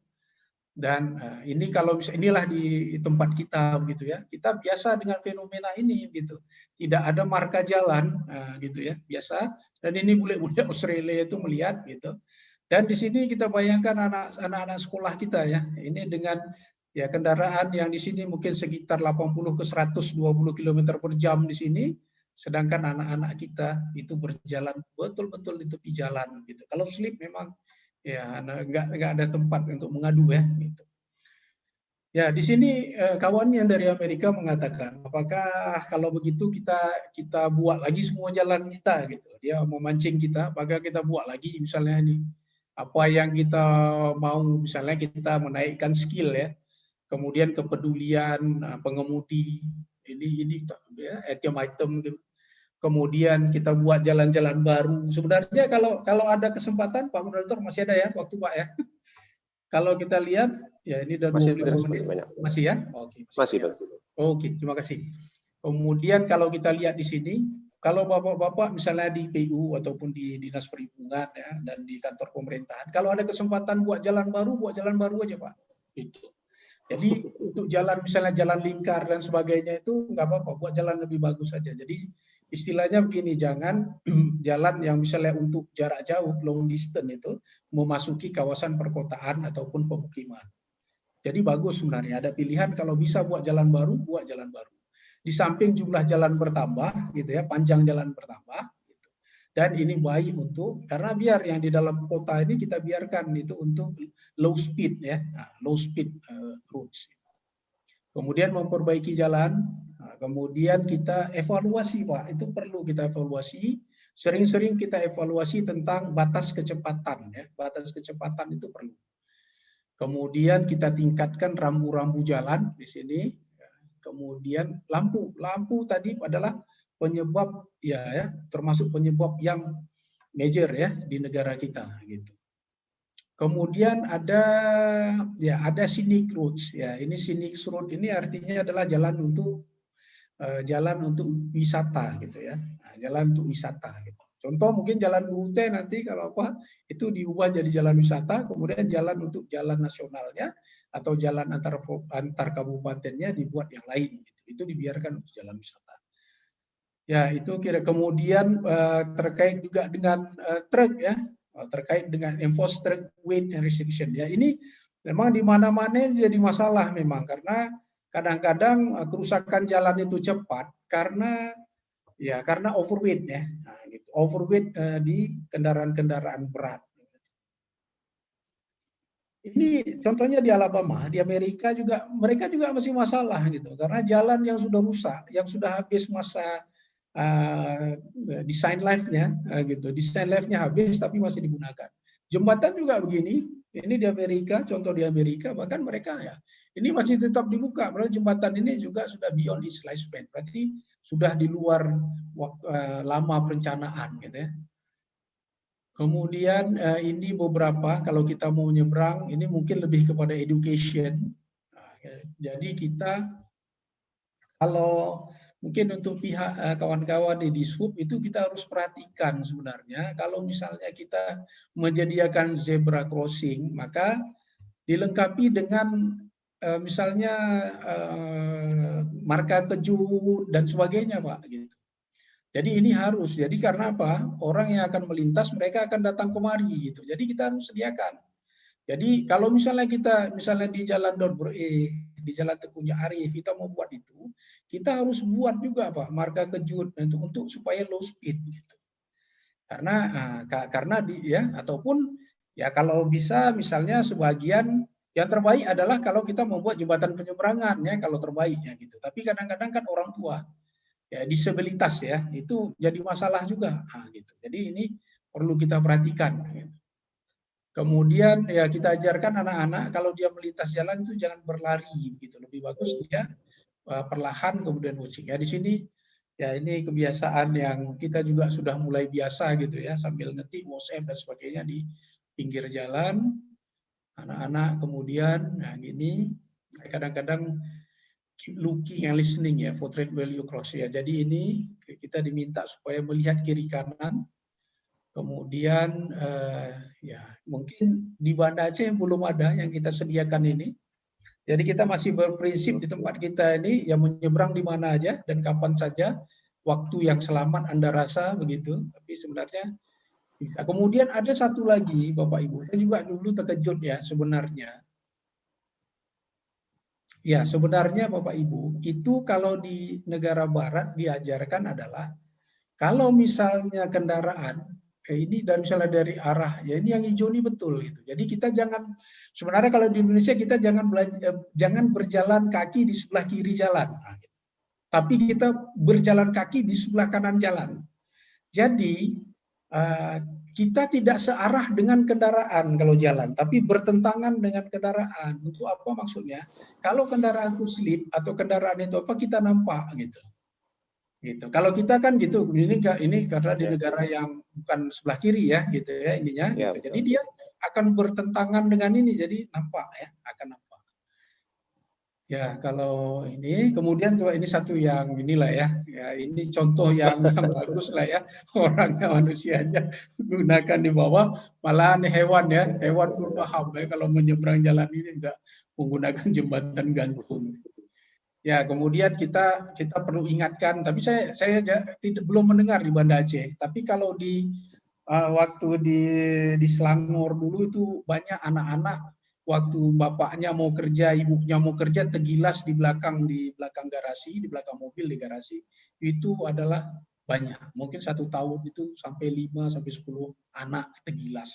Dan ini kalau inilah di tempat kita begitu ya. Kita biasa dengan fenomena ini gitu. Tidak ada marka jalan gitu ya, biasa. Dan ini bule-bule Australia itu melihat gitu. Dan di sini kita bayangkan anak-anak sekolah kita ya. Ini dengan ya kendaraan yang di sini mungkin sekitar 80 ke 120 km per jam di sini. Sedangkan anak-anak kita itu berjalan betul-betul di tepi jalan gitu. Kalau slip memang ya nggak ada tempat untuk mengadu ya gitu. Ya di sini kawan yang dari Amerika mengatakan apakah kalau begitu kita buat lagi semua jalan kita gitu. Dia memancing kita, maka kita buat lagi misalnya ini apa yang kita mau, misalnya kita menaikkan skill ya, kemudian kepedulian pengemudi. Ini ya, item-item. Kemudian kita buat jalan-jalan baru. Sebenarnya kalau ada kesempatan, Pak Moderator masih ada ya waktu Pak ya. Kalau kita lihat ya ini udah 25 menit. Masih ya? Oke. Masih. Oke, terima kasih. Kemudian kalau kita lihat di sini, kalau Bapak-bapak misalnya di PU ataupun di Dinas Perhubungan ya dan di kantor pemerintahan, kalau ada kesempatan buat jalan baru aja Pak. Gitu. Jadi untuk jalan misalnya jalan lingkar dan sebagainya itu nggak apa-apa, buat jalan lebih bagus saja. Jadi istilahnya begini, jangan jalan yang misalnya untuk jarak jauh, long distance itu memasuki kawasan perkotaan ataupun pemukiman. Jadi bagus sebenarnya, ada pilihan kalau bisa buat jalan baru, buat jalan baru. Di samping jumlah jalan bertambah, gitu ya, panjang jalan bertambah. Gitu. Dan ini baik untuk, karena biar yang di dalam kota ini kita biarkan itu untuk low speed ya, low speed roads. Kemudian memperbaiki jalan, kemudian kita evaluasi Pak, itu perlu kita evaluasi. Sering-sering kita evaluasi tentang batas kecepatan ya, batas kecepatan itu perlu. Kemudian kita tingkatkan rambu-rambu jalan di sini. Kemudian lampu tadi adalah penyebab ya, termasuk penyebab yang major ya di negara kita gitu. Kemudian ada scenic roads ya. Ini scenic road ini artinya adalah jalan untuk wisata gitu ya. Nah, jalan untuk wisata gitu. Contoh mungkin jalan Rute nanti kalau apa itu diubah jadi jalan wisata, kemudian jalan untuk jalan nasionalnya atau jalan antar kabupatennya dibuat yang lain gitu. Itu dibiarkan untuk jalan wisata. Ya, itu kemudian terkait juga dengan truk ya. Terkait dengan enforced track weight and restriction ya, ini memang di mana-mana jadi masalah memang, karena kadang-kadang kerusakan jalan itu cepat karena overweight ya, nah, gitu. Overweight di kendaraan-kendaraan berat. Ini contohnya di Alabama, di Amerika juga mereka juga masih masalah gitu, karena jalan yang sudah rusak, yang sudah habis masa desain life-nya gitu, desain life-nya habis tapi masih digunakan. Jembatan juga begini, ini di Amerika, contoh di Amerika bahkan mereka ya ini masih tetap dibuka, padahal jembatan ini juga sudah beyond its lifespan, berarti sudah di luar lama perencanaan gitu ya. Kemudian ini beberapa kalau kita mau nyebrang ini mungkin lebih kepada education. Nah, jadi kita kalau mungkin untuk pihak kawan-kawan di Dishub itu kita harus perhatikan sebenarnya kalau misalnya kita menyediakan zebra crossing maka dilengkapi dengan misalnya marka keju dan sebagainya Pak gitu. Jadi ini harus. Jadi karena apa? Orang yang akan melintas mereka akan datang kemari gitu. Jadi kita harus sediakan. Jadi kalau misalnya di Jalan Daud Bore, di Jalan Tekunya Arif kita mau buat itu, kita harus buat juga Pak marga kejut untuk supaya low speed gitu. Karena ataupun ya kalau bisa misalnya sebagian yang terbaik adalah kalau kita membuat jembatan penyeberangan ya kalau terbaiknya gitu. Tapi kadang-kadang kan orang tua ya disabilitas ya itu jadi masalah juga gitu. Jadi ini perlu kita perhatikan. Gitu. Kemudian ya kita ajarkan anak-anak kalau dia melintas jalan itu jangan berlari gitu. Lebih bagus dia perlahan kemudian kucing. Ya di sini ya ini kebiasaan yang kita juga sudah mulai biasa gitu ya sambil ngetik WhatsApp dan sebagainya di pinggir jalan. Anak-anak kemudian nah ini kadang-kadang keep looking and listening ya for trade value cross ya. Jadi ini kita diminta supaya melihat kiri kanan. Kemudian ya mungkin di Banda Aceh belum ada yang kita sediakan ini. Jadi kita masih berprinsip di tempat kita ini yang menyeberang di mana aja dan kapan saja waktu yang selamat Anda rasa begitu. Tapi sebenarnya kemudian ada satu lagi Bapak Ibu, saya juga dulu terkejut ya sebenarnya. Ya sebenarnya Bapak Ibu itu kalau di negara Barat diajarkan adalah kalau misalnya kendaraan ini dari misalnya dari arah ya ini yang hijau ini betul gitu. Jadi kita sebenarnya kalau di Indonesia kita jangan berjalan kaki di sebelah kiri jalan. Tapi kita berjalan kaki di sebelah kanan jalan. Jadi kita tidak searah dengan kendaraan kalau jalan, tapi bertentangan dengan kendaraan. Untuk apa maksudnya? Kalau kendaraan itu slip atau kendaraan itu apa kita nampak gitu. Gitu. Kalau kita kan gitu, ini karena di negara yang bukan sebelah kiri ya, gitu ya ininya. Ya, gitu. Jadi dia akan bertentangan dengan ini, jadi nampak ya, akan nampak. Ya kalau ini, kemudian coba ini satu yang inilah ya, ini contoh yang bagus lah ya, orangnya manusianya gunakan di bawah, malahan hewan ya, hewan pun paham ya kalau menyeberang jalan ini enggak menggunakan jembatan gantung. Ya, kemudian kita perlu ingatkan, tapi saya belum mendengar di Banda Aceh. Tapi kalau di waktu di Selangor dulu itu banyak anak-anak waktu bapaknya mau kerja, ibunya mau kerja tergilas di belakang garasi, di belakang mobil di garasi itu adalah banyak. Mungkin 1 tahun itu sampai 5 sampai 10 anak tergilas.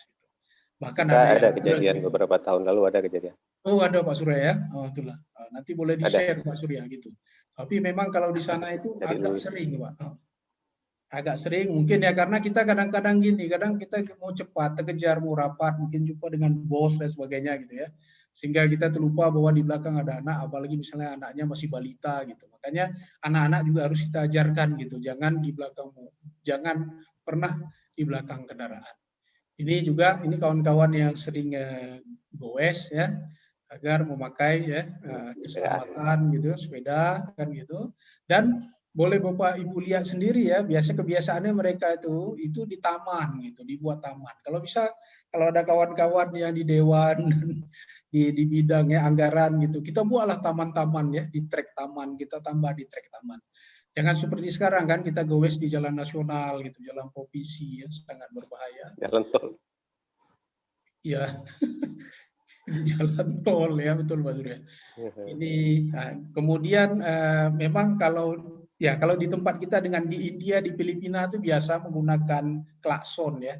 Bahkan ada kejadian beberapa tahun lalu ada kejadian. Oh ada Pak Surya ya, itulah. Nanti boleh di-share Pak Surya gitu. Tapi memang kalau di sana itu agak sering Pak. Agak sering mungkin ya karena kita kadang-kadang gini, kadang kita mau cepat, terkejar, mau rapat, mungkin jumpa dengan bos dan sebagainya gitu ya. Sehingga kita terlupa bahwa di belakang ada anak, apalagi misalnya anaknya masih balita gitu. Makanya anak-anak juga harus kita ajarkan gitu, jangan pernah di belakang kendaraan. Ini juga kawan-kawan yang sering goes ya, agar memakai ya keselamatan gitu, sepeda kan gitu. Dan boleh Bapak Ibu lihat sendiri ya, kebiasaannya mereka itu di taman gitu, dibuat taman. Kalau bisa kalau ada kawan-kawan yang di dewan di bidang ya anggaran gitu, kita buatlah taman-taman ya, di trek taman, kita tambah di trek taman. Jangan seperti sekarang kan kita goes di jalan nasional gitu, jalan provinsi ya, sangat berbahaya. Jalan tol. Ya. Jalan tol ya betul Pak Surya. Ini kemudian memang kalau di tempat kita dengan di India di Filipina itu biasa menggunakan klakson ya.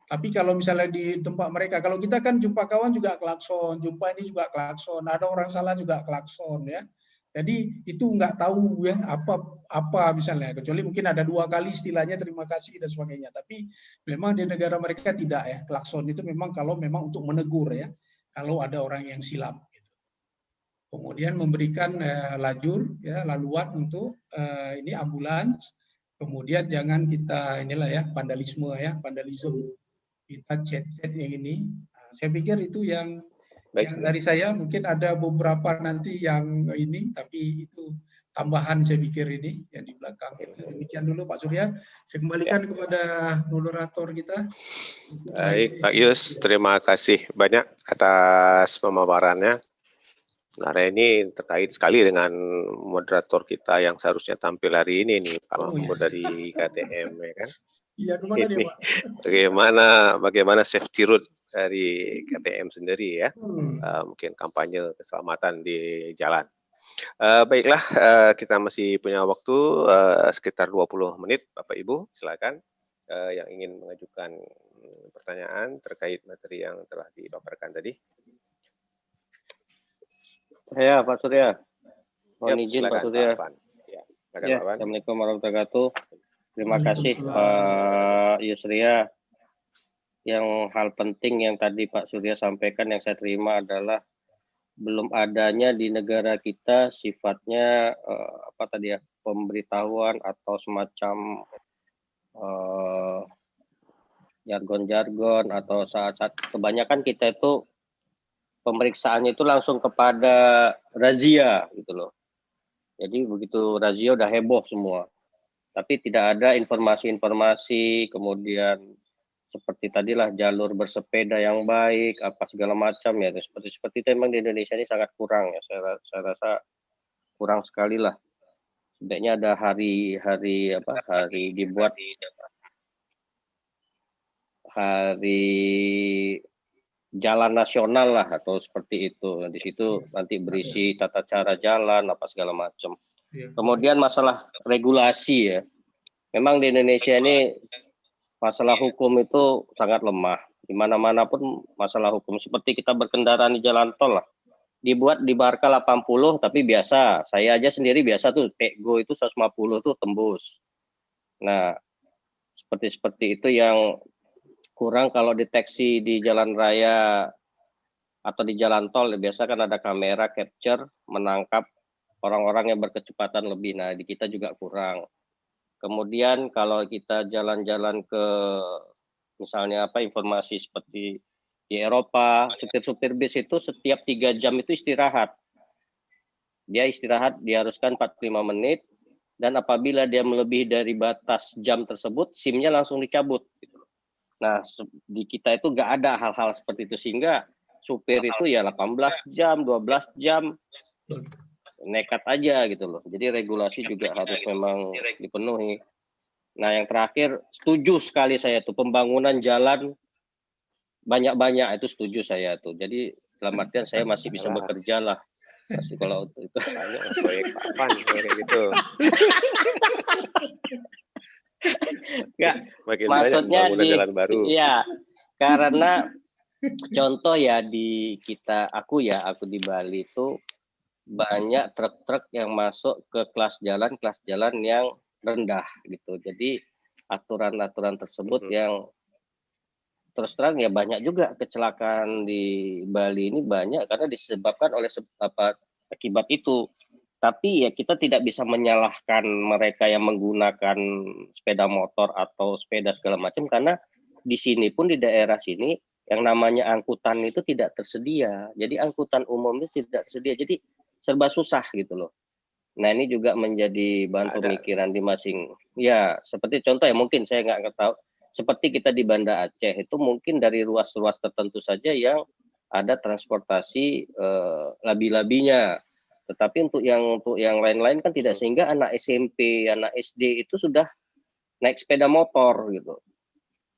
Tapi kalau misalnya di tempat mereka, kalau kita kan jumpa kawan juga klakson, jumpa ini juga klakson, ada orang salah juga klakson ya. Jadi itu nggak tahu ya apa misalnya, kecuali mungkin ada 2 kali istilahnya terima kasih dan sebagainya. Tapi memang di negara mereka tidak ya, klakson itu memang kalau memang untuk menegur ya. Kalau ada orang yang silap. Kemudian memberikan laluan untuk ini ambulans. Kemudian jangan kita vandalisme. Kita chat-chat yang ini. Saya pikir itu yang dari saya, mungkin ada beberapa nanti yang ini, tapi itu tambahan saya pikir ini yang di belakang. Demikian dulu Pak Surya. Saya kembalikan kepada moderator kita. Baik Pak Yus, terima kasih banyak atas pemaparannya. Sebenarnya ini terkait sekali dengan moderator kita yang seharusnya tampil hari ini nih, Pak Mahmud dari KTM, ya kan? Iya, kemana dia, Ini Pak? bagaimana safety route dari KTM sendiri ya, mungkin kampanye keselamatan di jalan. Baiklah, kita masih punya waktu sekitar 20 menit, Bapak Ibu, silakan yang ingin mengajukan pertanyaan terkait materi yang telah dipaparkan tadi. Saya Pak Surya. Mohon Yap, izin silakan, Pak Surya. Pak Afan. Ya, silakan, Ya, Pak Afan. Assalamualaikum warahmatullahi wabarakatuh. Terima kasih Waalaikumsalam. Pak Yusria. Yang hal penting yang tadi Pak Surya sampaikan yang saya terima adalah belum adanya di negara kita sifatnya apa tadi ya, pemberitahuan atau semacam jargon-jargon atau saat-saat kebanyakan kita itu pemeriksaannya itu langsung kepada razia gitu loh. Jadi begitu razia udah heboh semua. Tapi tidak ada informasi-informasi, kemudian seperti tadilah jalur bersepeda yang baik, apa segala macam ya. Seperti itu memang di Indonesia ini sangat kurang ya. Saya rasa kurang sekali lah. Sebaiknya ada hari dibuat hari jalan nasional lah atau seperti itu. Di situ nanti berisi tata cara jalan apa segala macam. Kemudian masalah regulasi ya. Memang di Indonesia ini masalah hukum itu sangat lemah. Di mana-mana pun masalah hukum. Seperti kita berkendara di jalan tol lah. Dibuat di marka 80 tapi biasa. Saya aja sendiri biasa tuh Go itu 150 tuh tembus. Nah, seperti itu yang kurang kalau deteksi di jalan raya atau di jalan tol. Biasa kan ada kamera capture menangkap orang-orang yang berkecepatan lebih. Nah, di kita juga kurang. Kemudian kalau kita jalan-jalan ke misalnya informasi seperti di Eropa, supir-supir bis itu setiap 3 jam itu istirahat. Dia istirahat diharuskan 45 menit dan apabila dia melebihi dari batas jam tersebut, SIM-nya langsung dicabut. Nah, di kita itu nggak ada hal-hal seperti itu sehingga supir itu ya 18 jam, 12 jam nekat aja gitu loh. Jadi regulasi juga harus memang dipenuhi. Nah, yang terakhir setuju sekali saya tuh pembangunan jalan banyak-banyak itu setuju saya tuh. Jadi dalam artian saya masih bisa bekerja lah. Masih kalau itu. Banyak proyek kapan kayak gitu. Enggak, Makin maksudnya banyak pembangunan jalan baru. Iya. Karena contoh ya di kita aku di Bali itu banyak truk-truk yang masuk ke kelas jalan yang rendah gitu. Jadi aturan-aturan tersebut yang terus terang ya banyak juga kecelakaan di Bali ini banyak karena disebabkan oleh akibat itu. Tapi ya kita tidak bisa menyalahkan mereka yang menggunakan sepeda motor atau sepeda segala macam karena di sini pun di daerah sini yang namanya angkutan itu tidak tersedia. Jadi angkutan umum itu tidak tersedia. Jadi serba susah gitu loh. Nah ini juga menjadi bahan pemikiran di ya seperti contoh ya mungkin saya nggak tahu seperti kita di Banda Aceh itu mungkin dari ruas-ruas tertentu saja yang ada transportasi labi-labinya. Tetapi untuk yang lain-lain kan tidak sehingga anak SMP, anak SD itu sudah naik sepeda motor gitu.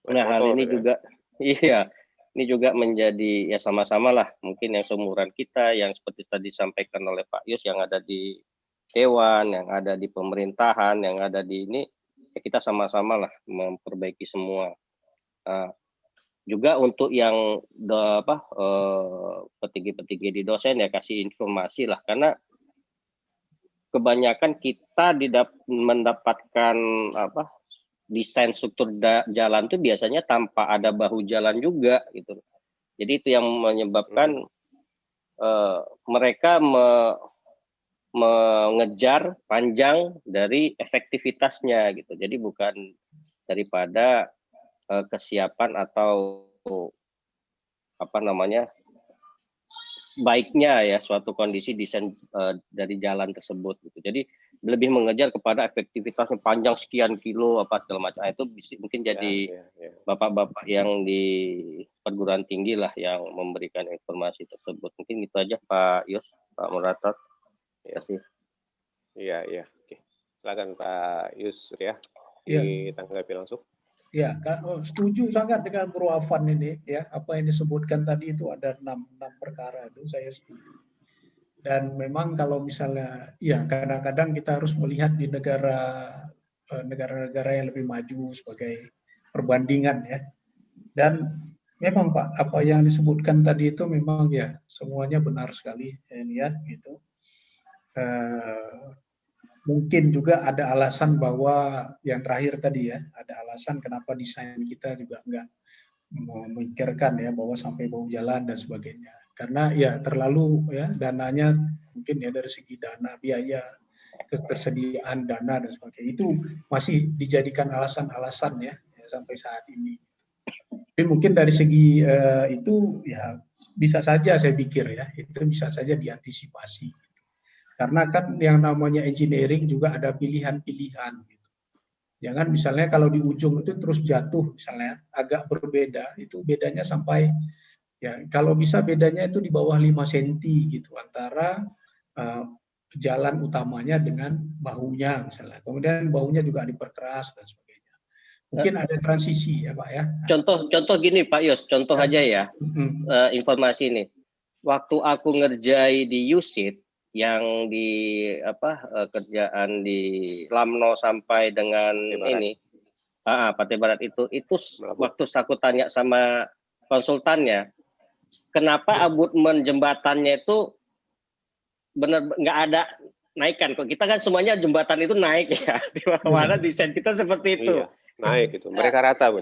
Nah hal ini juga iya ini juga menjadi ya sama-sama lah mungkin yang seumuran kita yang seperti tadi disampaikan oleh Pak Yus yang ada di Dewan, yang ada di pemerintahan, yang ada di ini ya kita sama-sama lah memperbaiki semua. Juga untuk yang petinggi-petinggi di dosen ya kasih informasi lah karena kebanyakan kita mendapatkan desain struktur jalan itu biasanya tanpa ada bahu jalan juga gitu. Jadi itu yang menyebabkan mereka mengejar panjang dari efektivitasnya gitu. Jadi bukan daripada kesiapan atau baiknya ya suatu kondisi desain dari jalan tersebut gitu. Jadi lebih mengejar kepada efektivitasnya panjang sekian kilo apa segala macam. Itu mungkin jadi bapak-bapak yang di perguruan tinggi lah yang memberikan informasi tersebut. Mungkin itu aja Pak Yus. Pak Moderator. Terima Ya. kasih. Iya. Oke. Silakan Pak Yusri ya. Iya. Ditanggapi langsung. Ya, setuju sangat dengan Bro Afan ini ya, apa yang disebutkan tadi itu ada 6 perkara itu saya setuju. Dan memang kalau misalnya ya kadang-kadang kita harus melihat di negara-negara yang lebih maju sebagai perbandingan ya. Dan memang Pak, apa yang disebutkan tadi itu memang ya semuanya benar sekali saya lihat gitu. Mungkin juga ada alasan bahwa yang terakhir tadi ya, ada alasan kenapa desain kita juga enggak memikirkan ya bahwa sampai bawah jalan dan sebagainya. Karena ya terlalu ya dananya mungkin ya dari segi dana, biaya, ketersediaan dana dan sebagainya itu masih dijadikan alasan-alasan ya sampai saat ini. Tapi mungkin dari segi itu ya bisa saja saya pikir ya itu bisa saja diantisipasi. Karena kan yang namanya engineering juga ada pilihan-pilihan. Gitu. Jangan misalnya kalau di ujung itu terus jatuh misalnya agak berbeda, itu bedanya sampai ya kalau bisa bedanya itu di bawah 5 cm gitu antara jalan utamanya dengan bahunya misalnya. Kemudian bahunya juga diperkeras dan sebagainya. Mungkin ada transisi ya Pak ya. Contoh gini Pak Yos, contoh aja ya informasi ini. Waktu aku ngerjai di USIT yang di kerjaan di Lamno sampai dengan ini Pantai Barat itu waktu aku tanya sama konsultannya kenapa abutmen jembatannya itu benar nggak ada naikkan kok kita kan semuanya jembatan itu naik ya di mana desain kita seperti itu naik itu mereka rata Bun.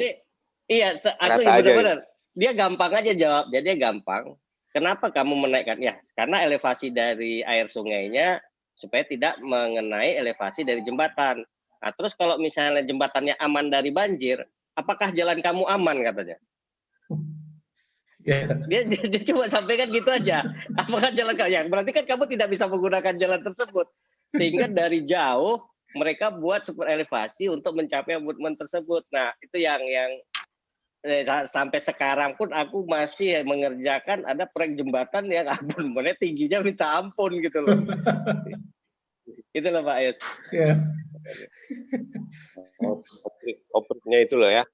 Iya aku benar-benar dia gampang aja jawab jadi dia gampang. Kenapa kamu menaikkan? Ya, karena elevasi dari air sungainya supaya tidak mengenai elevasi dari jembatan. Nah, terus kalau misalnya jembatannya aman dari banjir, apakah jalan kamu aman katanya? Dia cuma sampaikan gitu aja. Apakah jalan kamu? Ya, berarti kan kamu tidak bisa menggunakan jalan tersebut. Sehingga dari jauh mereka buat super elevasi untuk mencapai abutmen tersebut. Nah, itu yang sampai sekarang pun aku masih mengerjakan ada proyek jembatan yang abutmennya tingginya minta ampun gitu loh. Itu loh Pak Yus. Ya. Opernya itu loh ya.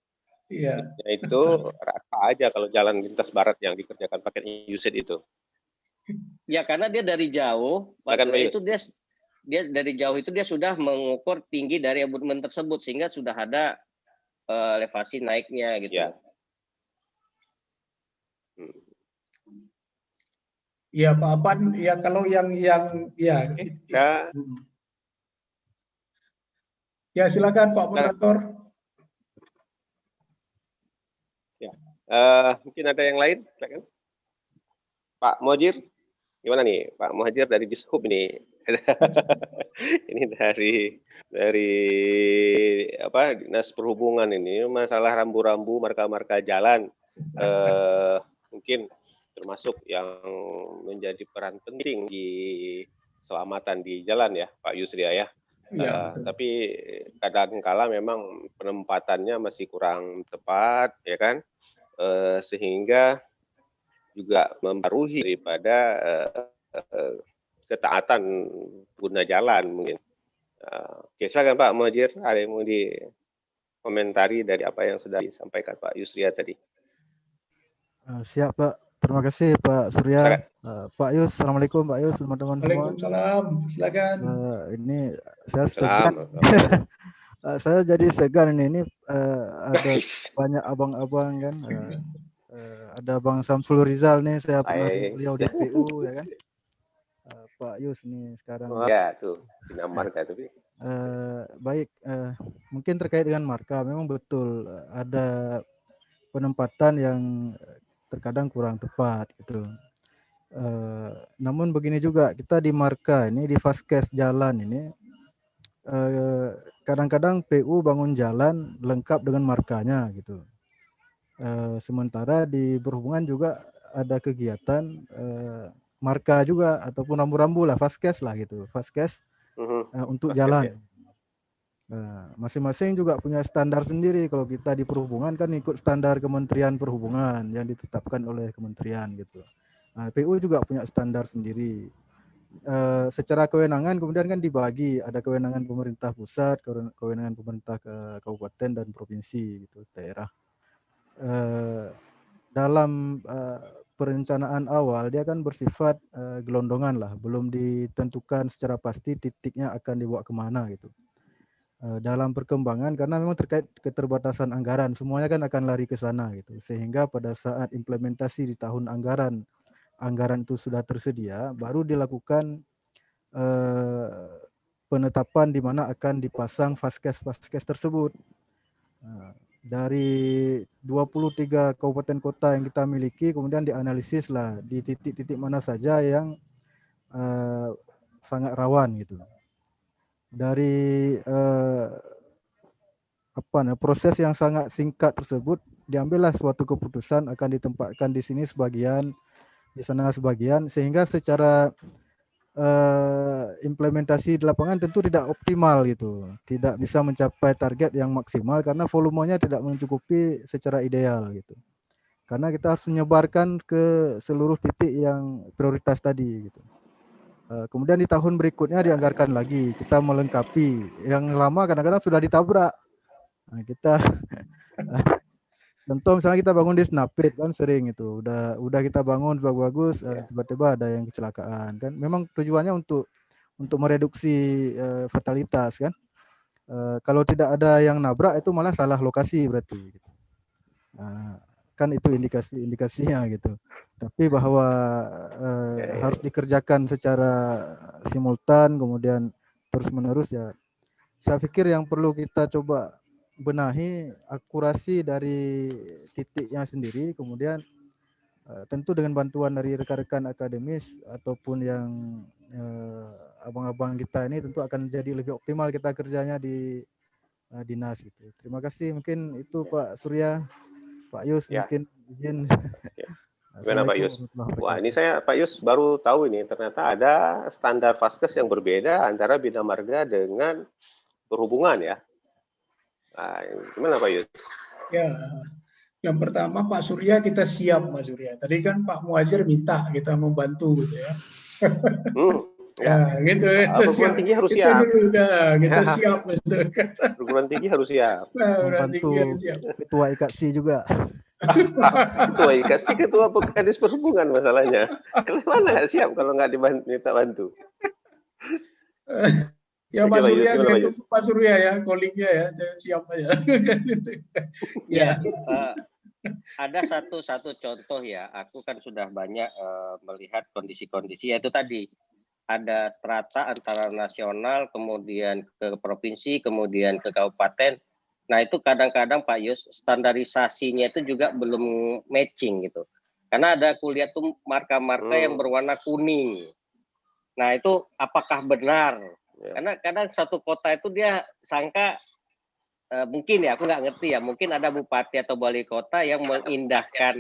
Iya. Itu rata aja kalau jalan lintas barat yang dikerjakan pakai USIT itu. Ya karena dia dari jauh, itu dia dari jauh itu dia sudah mengukur tinggi dari abutmen tersebut sehingga sudah ada elevasi naiknya gitu. Ya. Ya Pak Aban, ya kalau yang ya. Ya silakan Pak Moderator. Ya, mungkin ada yang lain, silakan. Pak Muhajir, gimana nih Pak Muhajir dari Dishub ini? Ini dari Dinas Perhubungan ini masalah rambu-rambu marka-marka jalan mungkin termasuk yang menjadi peran penting di keselamatan di jalan ya Pak Yusri ya. Tapi kadang-kala memang penempatannya masih kurang tepat ya kan, sehingga juga mempengaruhi daripada ketaatan pengguna jalan mungkin. Oke, silakan Pak Muhajir, ada yang mau dikomentari dari apa yang sudah disampaikan Pak Yusri tadi. Siap Pak, terima kasih Pak Surya. Pak Yus, assalamualaikum Pak Yus, teman-teman semua. Waalaikumsalam, silakan. Ini saya segan. Saya jadi segan ini ada banyak abang-abang kan. Ada Bang Samsul Rizal nih, saya pernah beliau di PU ya kan. Pak Yus nih sekarang. Ya tuh, bina marka tapi. Baik, mungkin terkait dengan marka, memang betul ada penempatan yang terkadang kurang tepat gitu. Namun begini juga, kita di marka ini, di Faskes jalan ini, kadang-kadang PU bangun jalan lengkap dengan markanya gitu. Sementara di perhubungan juga ada kegiatan marka juga ataupun rambu-rambu lah, Faskes lah gitu, Faskes untuk jalan. Masing-masing juga punya standar sendiri. Kalau kita di perhubungan kan ikut standar Kementerian Perhubungan yang ditetapkan oleh kementerian gitu. PU juga punya standar sendiri. secara kewenangan kemudian kan dibagi, ada kewenangan pemerintah pusat, kewenangan pemerintah kabupaten dan provinsi gitu, daerah. Dalam perencanaan awal dia kan bersifat gelondongan lah, belum ditentukan secara pasti titiknya akan dibawa kemana gitu. Dalam perkembangan karena memang terkait keterbatasan anggaran, semuanya kan akan lari ke sana gitu, sehingga pada saat implementasi di tahun anggaran itu sudah tersedia, baru dilakukan penetapan di mana akan dipasang vaskes tersebut. Dari 23 kabupaten kota yang kita miliki, kemudian dianalisis lah di titik-titik mana saja yang sangat rawan gitu. Dari proses yang sangat singkat tersebut diambillah suatu keputusan akan ditempatkan di sini sebagian, di sana sebagian, sehingga secara implementasi di lapangan tentu tidak optimal gitu, tidak bisa mencapai target yang maksimal karena volumenya tidak mencukupi secara ideal gitu. Karena kita harus menyebarkan ke seluruh titik yang prioritas tadi gitu. Kemudian di tahun berikutnya dianggarkan lagi, kita melengkapi. Yang lama kadang-kadang sudah ditabrak. Nah, kita contoh misalnya kita bangun di Snapit kan sering itu, udah kita bangun bagus, tiba-tiba ada yang kecelakaan kan. Memang tujuannya untuk mereduksi fatalitas kan. Kalau tidak ada yang nabrak itu malah salah lokasi berarti. Gitu. Nah, kan itu indikasinya gitu. Tapi bahwa harus dikerjakan secara simultan kemudian terus-menerus ya. Saya pikir yang perlu kita coba benahi akurasi dari titiknya sendiri, kemudian tentu dengan bantuan dari rekan-rekan akademis ataupun yang abang-abang kita ini tentu akan jadi lebih optimal kita kerjanya di dinas gitu. Terima kasih, mungkin itu Pak Surya. Pak Yus mungkin izin. Gimana Pak Yus? Wah, ini saya Pak Yus baru tahu ini ternyata ada standar vaskes yang berbeda antara Bina Marga dengan perhubungan ya. Nah, gimana Pak Yus? Ya, yang pertama Pak Surya kita siap Mas Surya. Tadi kan Pak Muhajir minta kita membantu gitu ya. Ya, gitu. Perguruan tinggi harus siap. Kita siap gitu. Perguruan tinggi harus siap. Membantu ketua IKASI juga. Ketua IKASI, ketua Kadis Perhubungan masalahnya. Kemana nggak siap kalau nggak diminta bantu? Ya Pak Surya, saya tunggu Pak Surya ya, callingnya ya, saya siap aja. Ya, ada satu contoh ya, aku kan sudah banyak melihat kondisi-kondisi, yaitu tadi ada strata antara nasional, kemudian ke provinsi, kemudian ke kabupaten. Nah itu kadang-kadang Pak Yus, standarisasinya itu juga belum matching gitu. Karena ada kulihat tuh marka-marka yang berwarna kuning. Nah itu apakah benar? Karena kadang satu kota itu dia sangka mungkin ya, aku nggak ngerti ya, mungkin ada bupati atau wali kota yang mengindahkan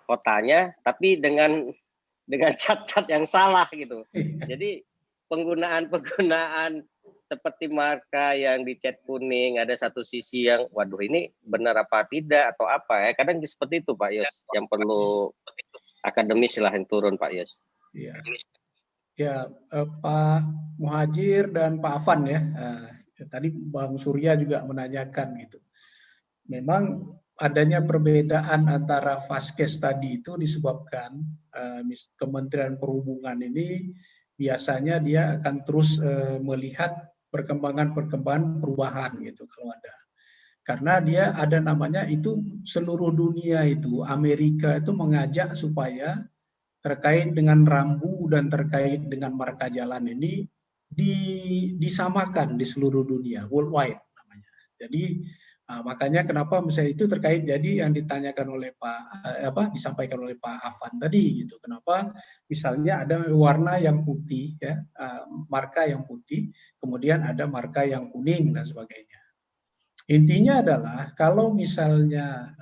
kotanya, tapi dengan cat-cat yang salah gitu. Jadi penggunaan seperti marka yang dicat kuning, ada satu sisi yang, waduh ini benar apa tidak atau apa ya? Kadang seperti itu Pak Yus, yang perlu akademis lah yang turun Pak Yus. Iya. Ya, Pak Muhajir dan Pak Afan ya. Tadi Bang Surya juga menanyakan gitu. Memang adanya perbedaan antara vaskes tadi itu disebabkan Kementerian Perhubungan ini biasanya dia akan terus melihat perkembangan perubahan gitu kalau ada. Karena dia ada namanya itu seluruh dunia itu, Amerika itu mengajak supaya terkait dengan rambu dan terkait dengan marka jalan ini disamakan di seluruh dunia, worldwide namanya. Jadi makanya kenapa misalnya itu terkait jadi yang ditanyakan oleh disampaikan oleh Pak Afan tadi gitu. Kenapa misalnya ada warna yang putih ya, marka yang putih, kemudian ada marka yang kuning dan sebagainya. Intinya adalah kalau misalnya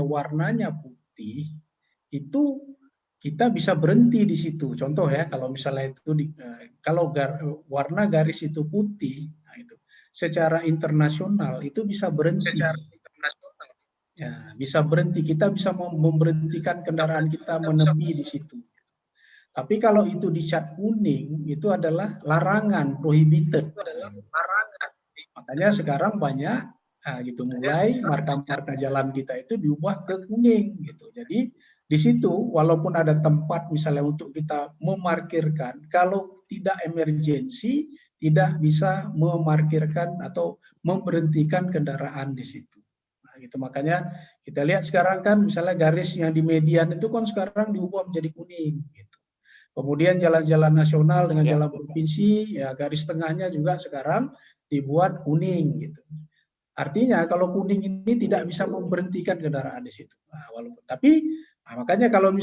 warnanya putih itu kita bisa berhenti di situ. Contoh ya, kalau misalnya itu kalau warna garis itu putih, nah itu secara internasional itu bisa berhenti. Ya, bisa berhenti. Kita bisa memberhentikan kendaraan kita menepi di situ. Tapi kalau itu dicat kuning, itu adalah larangan, prohibited. Makanya sekarang banyak gitu mulai marka-marka jalan kita itu diubah ke kuning gitu. Jadi di situ walaupun ada tempat misalnya untuk kita memarkirkan, kalau tidak emergensi tidak bisa memarkirkan atau memberhentikan kendaraan di situ. Nah, gitu makanya kita lihat sekarang kan misalnya garis yang di median itu kan sekarang diubah menjadi kuning gitu. Kemudian jalan-jalan nasional dengan jalan provinsi, ya garis tengahnya juga sekarang dibuat kuning gitu. Artinya kalau kuning ini tidak bisa memberhentikan kendaraan di situ. Nah, makanya kalau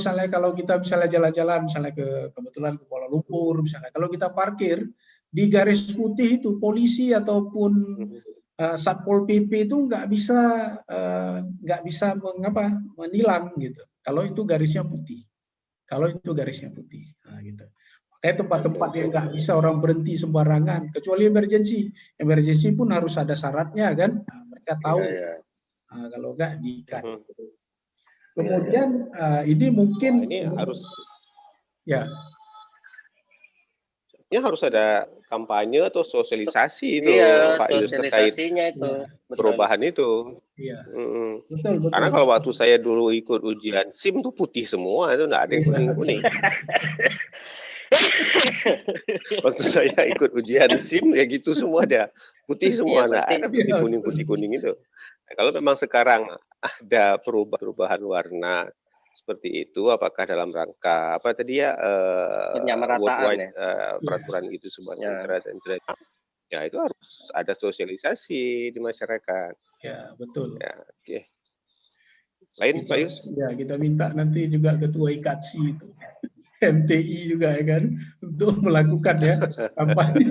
kita jalan-jalan misalnya kebetulan ke Kuala Lumpur misalnya, kalau kita parkir di garis putih itu polisi ataupun Satpol PP itu nggak bisa menilang gitu. Kalau itu garisnya putih. Nah, gitu. Kayak tempat-tempat yang nggak bisa orang berhenti sembarangan, kecuali emergency pun harus ada syaratnya kan. Nah, mereka tahu. Nah, kalau nggak diikat. Kemudian ini mungkin harus harus ada kampanye atau sosialisasi itu Pak Yus terkait perubahan itu. Iya. Betul. Karena kalau waktu saya dulu ikut ujian SIM tuh putih semua, itu nggak ada yang kuning-kuning. Waktu saya ikut ujian SIM ya gitu semua ada putih semua, nggak ada putih-kuning itu. Nah, kalau memang sekarang ada perubahan warna seperti itu, apakah dalam rangka apa tadi ya worldwide peraturan itu semuanya ya itu harus ada sosialisasi di masyarakat. Ya betul. Ya, oke. Lain Pak Yus? Ya kita minta nanti juga ketua IKATSI itu, MTI juga ya kan, untuk melakukan ya kampanye.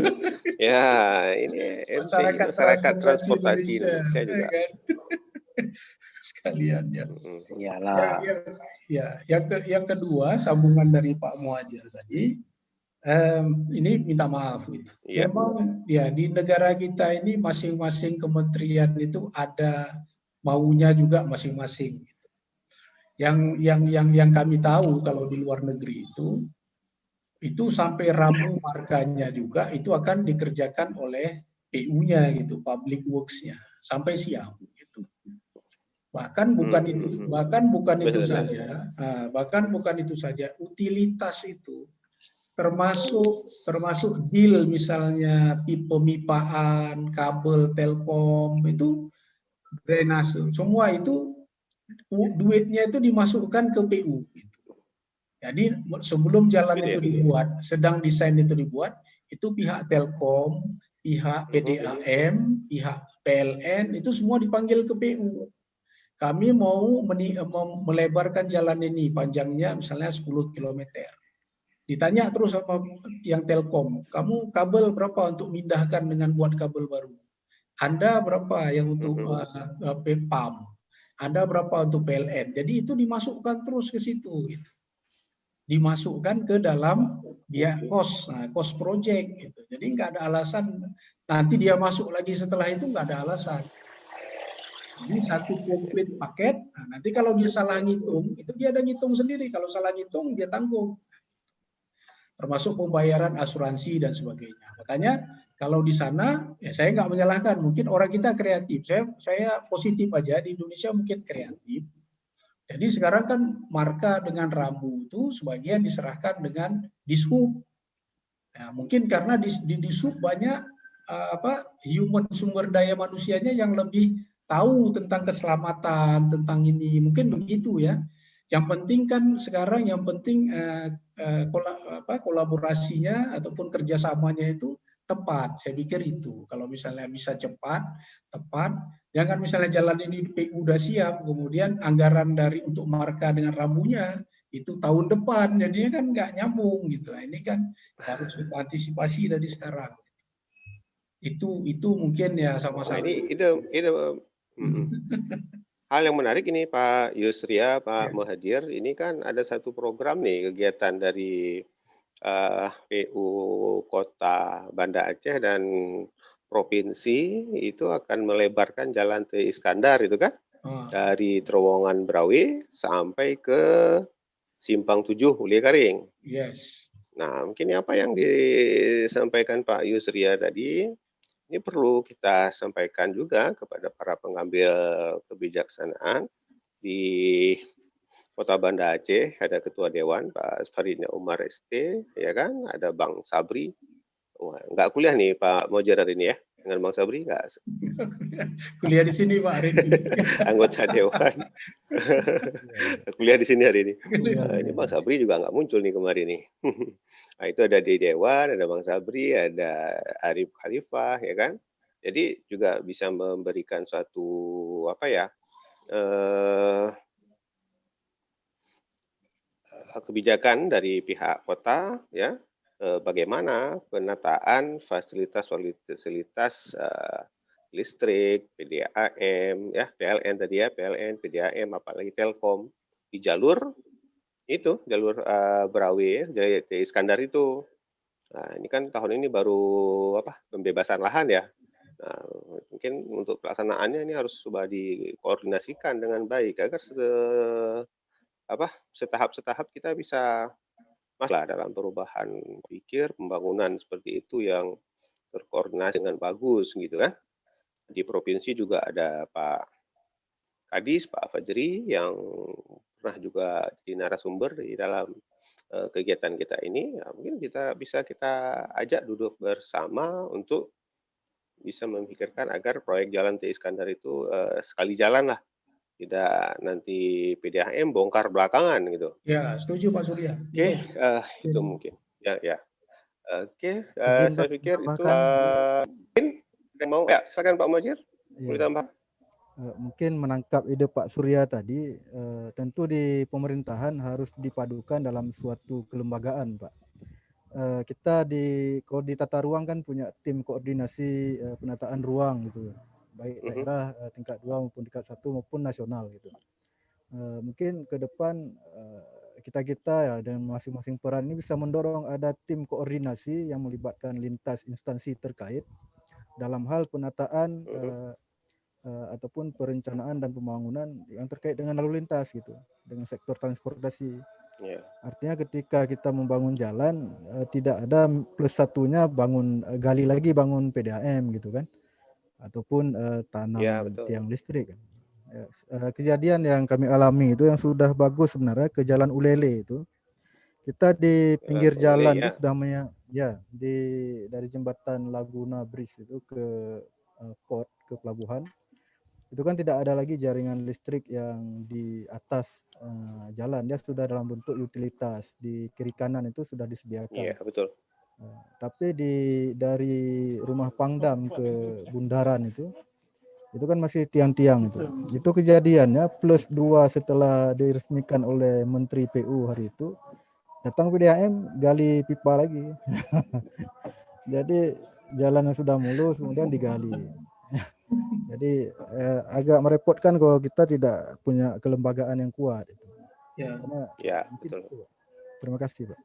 Ya ini masyarakat transportasi Indonesia juga. Ya kan? Sekalian ya. Iyalah. Yang kedua sambungan dari Pak Muhajir tadi, ini minta maaf gitu. Memang ya di negara kita ini masing-masing kementerian itu ada maunya juga masing-masing. Gitu. Yang kami tahu kalau di luar negeri itu sampai rambu markanya juga itu akan dikerjakan oleh PU-nya gitu, Public Works-nya sampai siap. Bahkan bukan itu saja, utilitas itu termasuk deal misalnya pemipaan, kabel telkom itu drainase, semua itu duitnya itu dimasukkan ke PU. Jadi sebelum jalan itu dibuat, sedang desain itu dibuat, itu pihak Telkom, pihak PDAM, pihak PLN itu semua dipanggil ke PU. Kami mau melebarkan jalan ini, panjangnya misalnya 10 km. Ditanya terus sama yang Telkom, kamu kabel berapa untuk mindahkan dengan buat kabel baru? Anda berapa yang untuk PAM? Anda berapa untuk PLN? Jadi itu dimasukkan terus ke situ. Gitu. Dimasukkan ke dalam cost project. Gitu. Jadi nggak ada alasan, nanti dia masuk lagi setelah itu nggak ada alasan. Ini satu komplit paket. Nah, nanti kalau dia salah ngitung, itu dia ada ngitung sendiri. Kalau salah ngitung, dia tanggung. Termasuk pembayaran asuransi dan sebagainya. Makanya kalau di sana, ya saya nggak menyalahkan. Mungkin orang kita kreatif. Saya positif aja, di Indonesia mungkin kreatif. Jadi sekarang kan marka dengan rambu itu sebagian diserahkan dengan Dishub. Nah, mungkin karena di Dishub banyak human sumber daya manusianya yang lebih tahu tentang keselamatan, tentang ini, mungkin begitu ya. Yang penting kan sekarang yang penting kolaborasinya ataupun kerjasamanya itu tepat. Saya pikir itu. Kalau misalnya bisa cepat, tepat, jangan misalnya jalan ini PU udah siap, kemudian anggaran untuk marka dengan rambunya itu tahun depan, jadinya kan nggak nyambung gitu. Nah, ini kan harus kita antisipasi dari sekarang. Itu mungkin ya sama-sama. Hal yang menarik ini Pak Yusria, Pak Muhajir, ini kan ada satu program nih kegiatan dari PU Kota Banda Aceh dan Provinsi itu akan melebarkan jalan T. Iskandar itu kan dari terowongan Brawi sampai ke Simpang 7 Hulu Kering. Yes. Nah, mungkin apa yang disampaikan Pak Yusria tadi, ini perlu kita sampaikan juga kepada para pengambil kebijaksanaan di Kota Banda Aceh. Ada Ketua Dewan Pak Faridnya Umar ST, ya kan? Ada Bang Sabri. Wah, nggak kuliah nih Pak Mojer hari ini ya? Dengan Bang Sabri nggak? Kuliah di sini Pak hari ini. Anggota Dewan. Kuliah di sini hari ini. Ini Bang Sabri juga nggak muncul nih kemarin nih. Nah, itu ada di Dewan, ada Bang Sabri, ada Arif Khalifah, ya kan? Jadi juga bisa memberikan suatu apa ya, kebijakan dari pihak kota, ya, bagaimana penataan fasilitas listrik, PDAM, ya, PLN tadi ya, PLN, PDAM, apalagi Telkom di jalur itu, jalur Berawe, Jaya Iskandar itu. Nah, ini kan tahun ini baru pembebasan lahan ya. Nah, mungkin untuk pelaksanaannya ini harus coba dikoordinasikan dengan baik agar setahap-setahap kita bisa masuk dalam perubahan pikir pembangunan seperti itu yang terkoordinasi dengan bagus gitu kan. Di provinsi juga ada Pak Kadis, Pak Fajri yang pernah juga di narasumber di dalam kegiatan kita ini. Ya, mungkin kita ajak duduk bersama untuk bisa memikirkan agar proyek jalan T Iskandar itu sekali jalan lah, tidak nanti PDAM bongkar belakangan gitu. Ya, setuju Pak Surya. Oke, itu mungkin. Ya. Oke, saya pikir itu mungkin yang mau ya, silakan Pak Mojir. Boleh tambah? Mungkin menangkap ide Pak Surya tadi, tentu di pemerintahan harus dipadukan dalam suatu kelembagaan, Pak. Kita kalau di tata ruang kan punya tim koordinasi penataan ruang gitu, baik daerah tingkat 2 maupun tingkat 1 maupun nasional gitu. Mungkin ke depan kita ya dan masing-masing peran ini bisa mendorong ada tim koordinasi yang melibatkan lintas instansi terkait dalam hal penataan ataupun perencanaan dan pembangunan yang terkait dengan lalu lintas gitu, dengan sektor transportasi. Artinya ketika kita membangun jalan tidak ada plus satunya gali lagi bangun PDAM gitu kan, ataupun tanam tiang listrik kan. Kejadian yang kami alami itu yang sudah bagus sebenarnya ke Jalan Ulele itu, kita di pinggir jalan itu sudah dari jembatan Laguna Bridge itu ke port, ke pelabuhan. Itu kan tidak ada lagi jaringan listrik yang di atas jalan, dia sudah dalam bentuk utilitas, di kiri kanan itu sudah disediakan. Iya, betul. Tapi dari rumah Pangdam ke Bundaran itu kan masih tiang-tiang itu. Itu kejadiannya plus 2 setelah diresmikan oleh Menteri PU hari itu, datang PDAM gali pipa lagi. Jadi jalan yang sudah mulus kemudian digali. Jadi agak merepotkan kalau kita tidak punya kelembagaan yang kuat. Ya, betul. Itu. Terima kasih, Pak.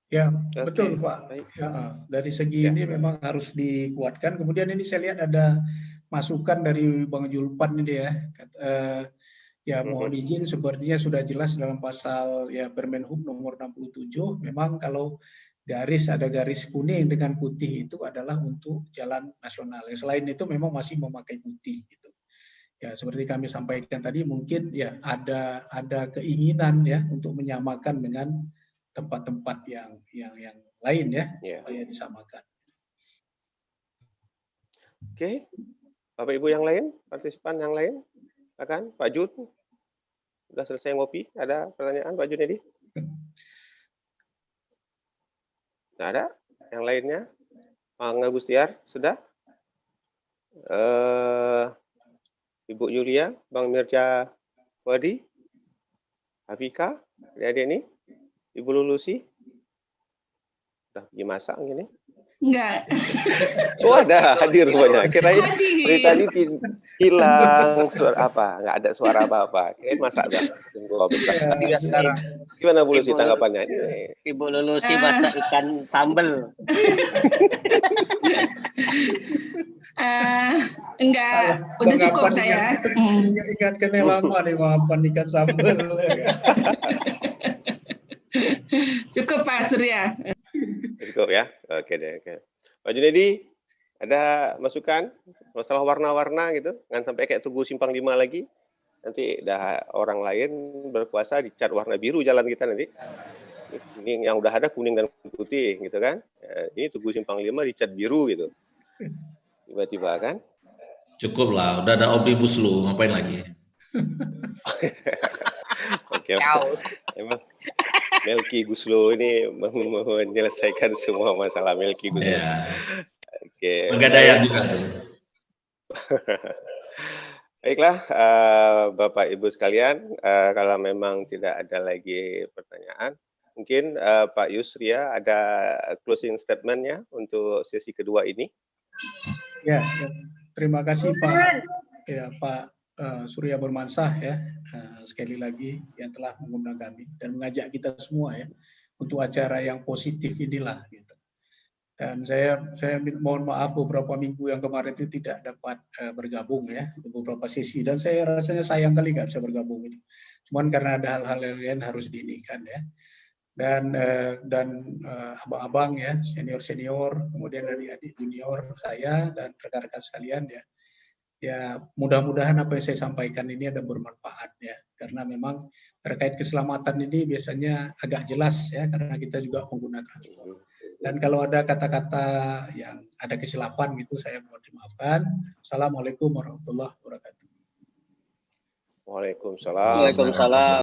Ya, betul Pak. Ya, dari segi ini memang harus dikuatkan. Kemudian ini saya lihat ada masukan dari Bang Julpan ini ya. Mohon izin, sepertinya sudah jelas dalam pasal Permenhub nomor 67. Memang kalau ada garis kuning dengan putih itu adalah untuk jalan nasional. Yang selain itu memang masih memakai putih gitu. Ya, seperti kami sampaikan tadi, mungkin ya ada keinginan ya untuk menyamakan dengan tempat-tempat yang lain ya, supaya disamakan. Oke. Bapak Ibu yang lain, partisipan yang lain, silakan Pak Jun. Sudah selesai ngopi, ada pertanyaan Pak Junedi? Tidak ada? Yang lainnya? Bang Agustiar, sudah? Ibu Yulia, Bang Mirja Wadi, Afika, adik-adik ini, Ibu Lulusi, udah pergi masak gini? Enggak. Oh ada, hadir banyak. Kirain dari tadi hilang suara apa? Nggak ada suara apa-apa. Kirain masak dah. Gimana Bu Lucy tanggapannya? Ibu Lulusi masak ikan sambal. Enggak, udah cukup saya. Ingatkan yang lama nih, maafan ikan sambal. Cukup Pak Surya. Cukup ya? Oke deh. Oke. Pak Junedi, ada masukan masalah warna-warna gitu? Jangan sampai kayak Tugu Simpang 5 lagi. Nanti dah orang lain berkuasa dicat warna biru jalan kita nanti. Ini yang udah ada kuning dan putih gitu kan. Ini Tugu Simpang 5 dicat biru gitu. Tiba-tiba kan. Cukup lah, udah ada omnibus law, ngapain lagi? Oke. Emang Melki Guslo ini menyelesaikan semua masalah Melki Guslo. Ya. Oke. Pegadaian juga tuh. Baiklah, Bapak Ibu sekalian, kalau memang tidak ada lagi pertanyaan, mungkin Pak Yusria ada closing statement-nya untuk sesi kedua ini. Ya, terima kasih Pak Surya Bermansah ya, sekali lagi yang telah mengundang kami dan mengajak kita semua ya untuk acara yang positif inilah gitu. Dan saya mohon maaf beberapa minggu yang kemarin itu tidak dapat bergabung ya untuk beberapa sesi, dan saya rasanya sayang kali nggak bisa bergabung itu. Cuman karena ada hal-hal yang lain harus diinikan ya. Dan abang-abang ya, senior-senior, kemudian dari adik junior saya dan rekan-rekan sekalian ya. Ya, mudah-mudahan apa yang saya sampaikan ini ada bermanfaat ya, karena memang terkait keselamatan ini biasanya agak jelas ya, karena kita juga pengguna transport. Dan kalau ada kata-kata yang ada kesilapan gitu, saya mohon dimaafkan. Assalamualaikum warahmatullahi wabarakatuh. Waalaikumsalam. Waalaikumsalam.